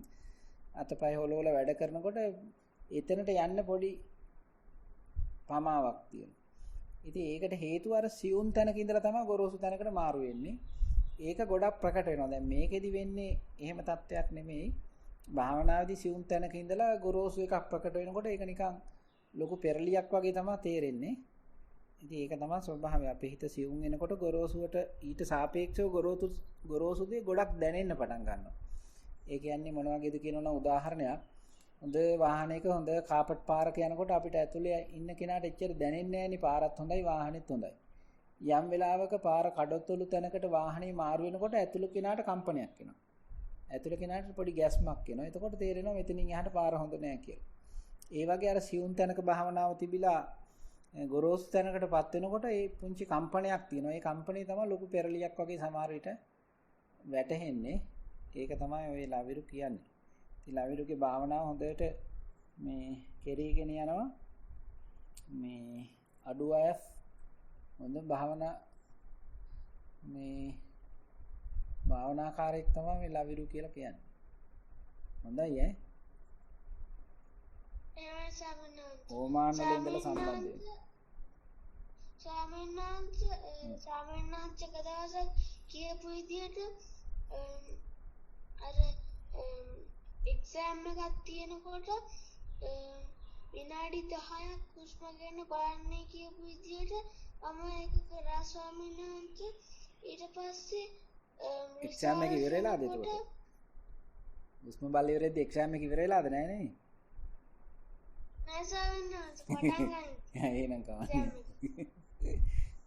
අතපය හොලවල වැඩ කරනකොට එතනට යන්න පොඩි පමාවක් තියෙනවා. ඉතින් ඒකට හේතුව අර සියුම් තැනක ඉඳලා තමයි ගොරෝසු තැනකට මාරු වෙන්නේ. ඒක ගොඩක් ප්‍රකට වෙනවා. දැන් මේකෙදි වෙන්නේ එහෙම තත්ත්වයක් නෙමෙයි. භාවනාවේදී සියුම් තැනක ඉඳලා ගොරෝසු එකක් ප්‍රකට වෙනකොට ඒක නිකන් ලොකු පෙරලියක් වගේ තමයි තේරෙන්නේ. ඉතින් ඒක තමයි ස්වභාවය. අපේ හිත සියුම් වෙනකොට ගොරෝසුවට ඊට සාපේක්ෂව ගොරෝසු දේ ගොඩක් දැනෙන්න පටන් ගන්නවා. ඒ කියන්නේ මොන වගේද කියනවනම් උදාහරණයක්. හොඳ වාහනයක හොඳ කාපට් පාරක යනකොට අපිට ඇතුලේ ඉන්න කෙනාට එච්චර දැනෙන්නේ නැහෙනි පාරත් හොඳයි වාහනේත් හොඳයි. යම් වෙලාවක පාර කඩොත්තලු තැනකට වාහනේ මාරු වෙනකොට ඇතුළු කෙනාට කම්පනයක් එනවා. ඇතුළේ කෙනාට පොඩි ගැස්මක් එනවා. එතකොට තේරෙනවා මෙතනින් එහාට පාර හොඳ නැහැ කියලා. ඒ වගේ අර සියුම් තැනක භාවනාව තිබිලා ගොරෝසු තැනකටපත් වෙනකොට ඒ පුංචි කම්පනයක් තියෙනවා. ඒ කම්පණය තමයි ලොකු පෙරලියක් වගේ සමහර විට වැටහෙන්නේ. ඒක තමයි ඔය ලවිරු කියන්නේ. ඉතින් ලවිරුගේ භාවනාව හොඳට මේ කෙරීගෙන යනවා. මේ අඩු අයස් හොඳ භාවනාකාරයෙක් තමයි මේ ලවිරු කියලා කියන්නේ. හොඳයි ඈ. ඕමාන වල ඉඳලා සම්බන්ධ වෙනවා. ස්වාමීන් වහන්සේ කතාවසක් කියපු විදිහට අර එක්සෑම් එකක් තියෙනකොට විනාඩි 10ක් හුස්ම ගන්න බලන්නේ කියපු විදිහට මම ඒක කරා ස්වාමීන් වහන්සේ. ඊට පස්සේ එක්සෑම් එක ඉවර වෙලාද එතකොට? හුස්ම බල ඉවරෙද්දි එක්සෑම් එක ඉවර වෙලාද නැහැ නේ? නෑ ස්වාමීන් වහන්සේ පටන් ගන්න. එහෙනම් කවන්නේ.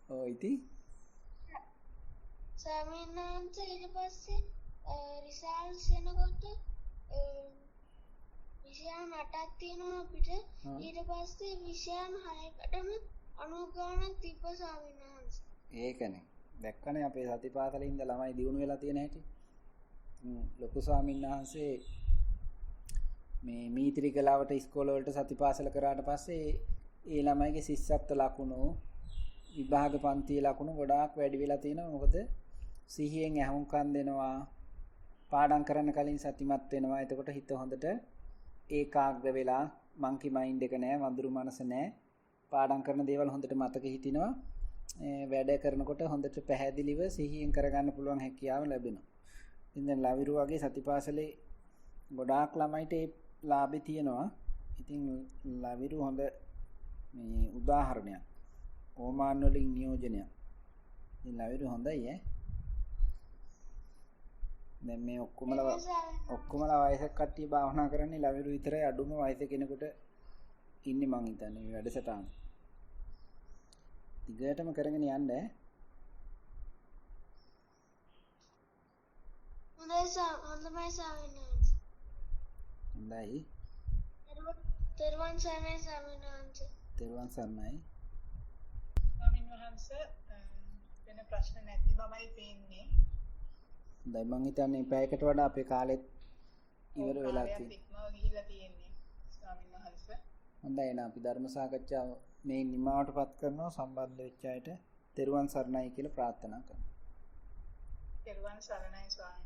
ඔය ඉතින් ස්වාමීන් වහන්සේ ඊට පස්සේ රිසල්ට්ස් එනකොට විෂයන් 8ක් තියෙනවා අපිට. ඊට පස්සේ විෂයන් 6කටම 90 ගාණක් තිබ්බ ස්වාමීන් වහන්සේ. ඒකනේ. දැක්කනේ අපේ සතිපාසලේ ඉඳ ළමයි දිනු වෙලා තියෙන හැටි. ලොකු ස්වාමීන් වහන්සේ මේ මීත්‍රිකලාවට ඉස්කෝල වලට සතිපාසල කරාට පස්සේ ඒ ළමයිගේ ශිෂ්‍යත්ව ලකුණු විභාග පන්තියේ ලකුණු ගොඩාක් වැඩි වෙලා තියෙනවා. මොකද සිහියෙන් අහුම්කම් දෙනවා. පාඩම් කරන්න කලින් සතිමත් වෙනවා. එතකොට හිත හොඳට ඒකාග්‍ර වෙලා මංකි මයින්ඩ් එක නැහැ, වඳුරු මනස නැහැ. පාඩම් කරන දේවල් හොඳට මතක හිටිනවා. වැඩ කරනකොට හොඳට පැහැදිලිව සිහියෙන් කරගන්න පුළුවන් හැකියාව ලැබෙනවා. ඉතින් දැන් ලවිරු වගේ සතිපාසලේ ගොඩාක් ළමයිට ඒ ලාභය තියෙනවා. ඉතින් ලවිරු හොඳ මේ උදාහරණයක්. ඕමාන් වලින් නියෝජනයක්. ඉතින් ලවිරු හොඳයි ඈ. දැන් මේ ඔක්කොමලා වයසක කට්ටිය භාවනා කරන්නේ ලවිරු විතරයි අඩුම වයසේ කෙනෙකුට ඉන්නේ මං හිතන්නේ මේ වැඩසටහන. දිගටම කරගෙන යන්න ඈ. හොඳයි ස්වාමීන් වහන්සේ. තෙරුවන් සරණයි ස්වාමීන් වහන්සේ. තෙරුවන් සරණයි. ස්වාමීන් වහන්සේ වෙන ප්‍රශ්න නැති බවයි පේන්නේ. දැන් මං හිතන්නේ පැයකට වඩා අපේ කාලෙත් ඉවර වෙලා තියෙන්නේ ස්වාමීන් වහන්සේ. හොඳයි එහෙනම් අපි ධර්ම සාකච්ඡාව මේ නිමාවටපත් කරනවා. සම්බන්ධ වෙච්ච අයට තෙරුවන් සරණයි කියලා ප්‍රාර්ථනා කරනවා. තෙරුවන් සරණයි ස්වාමීන්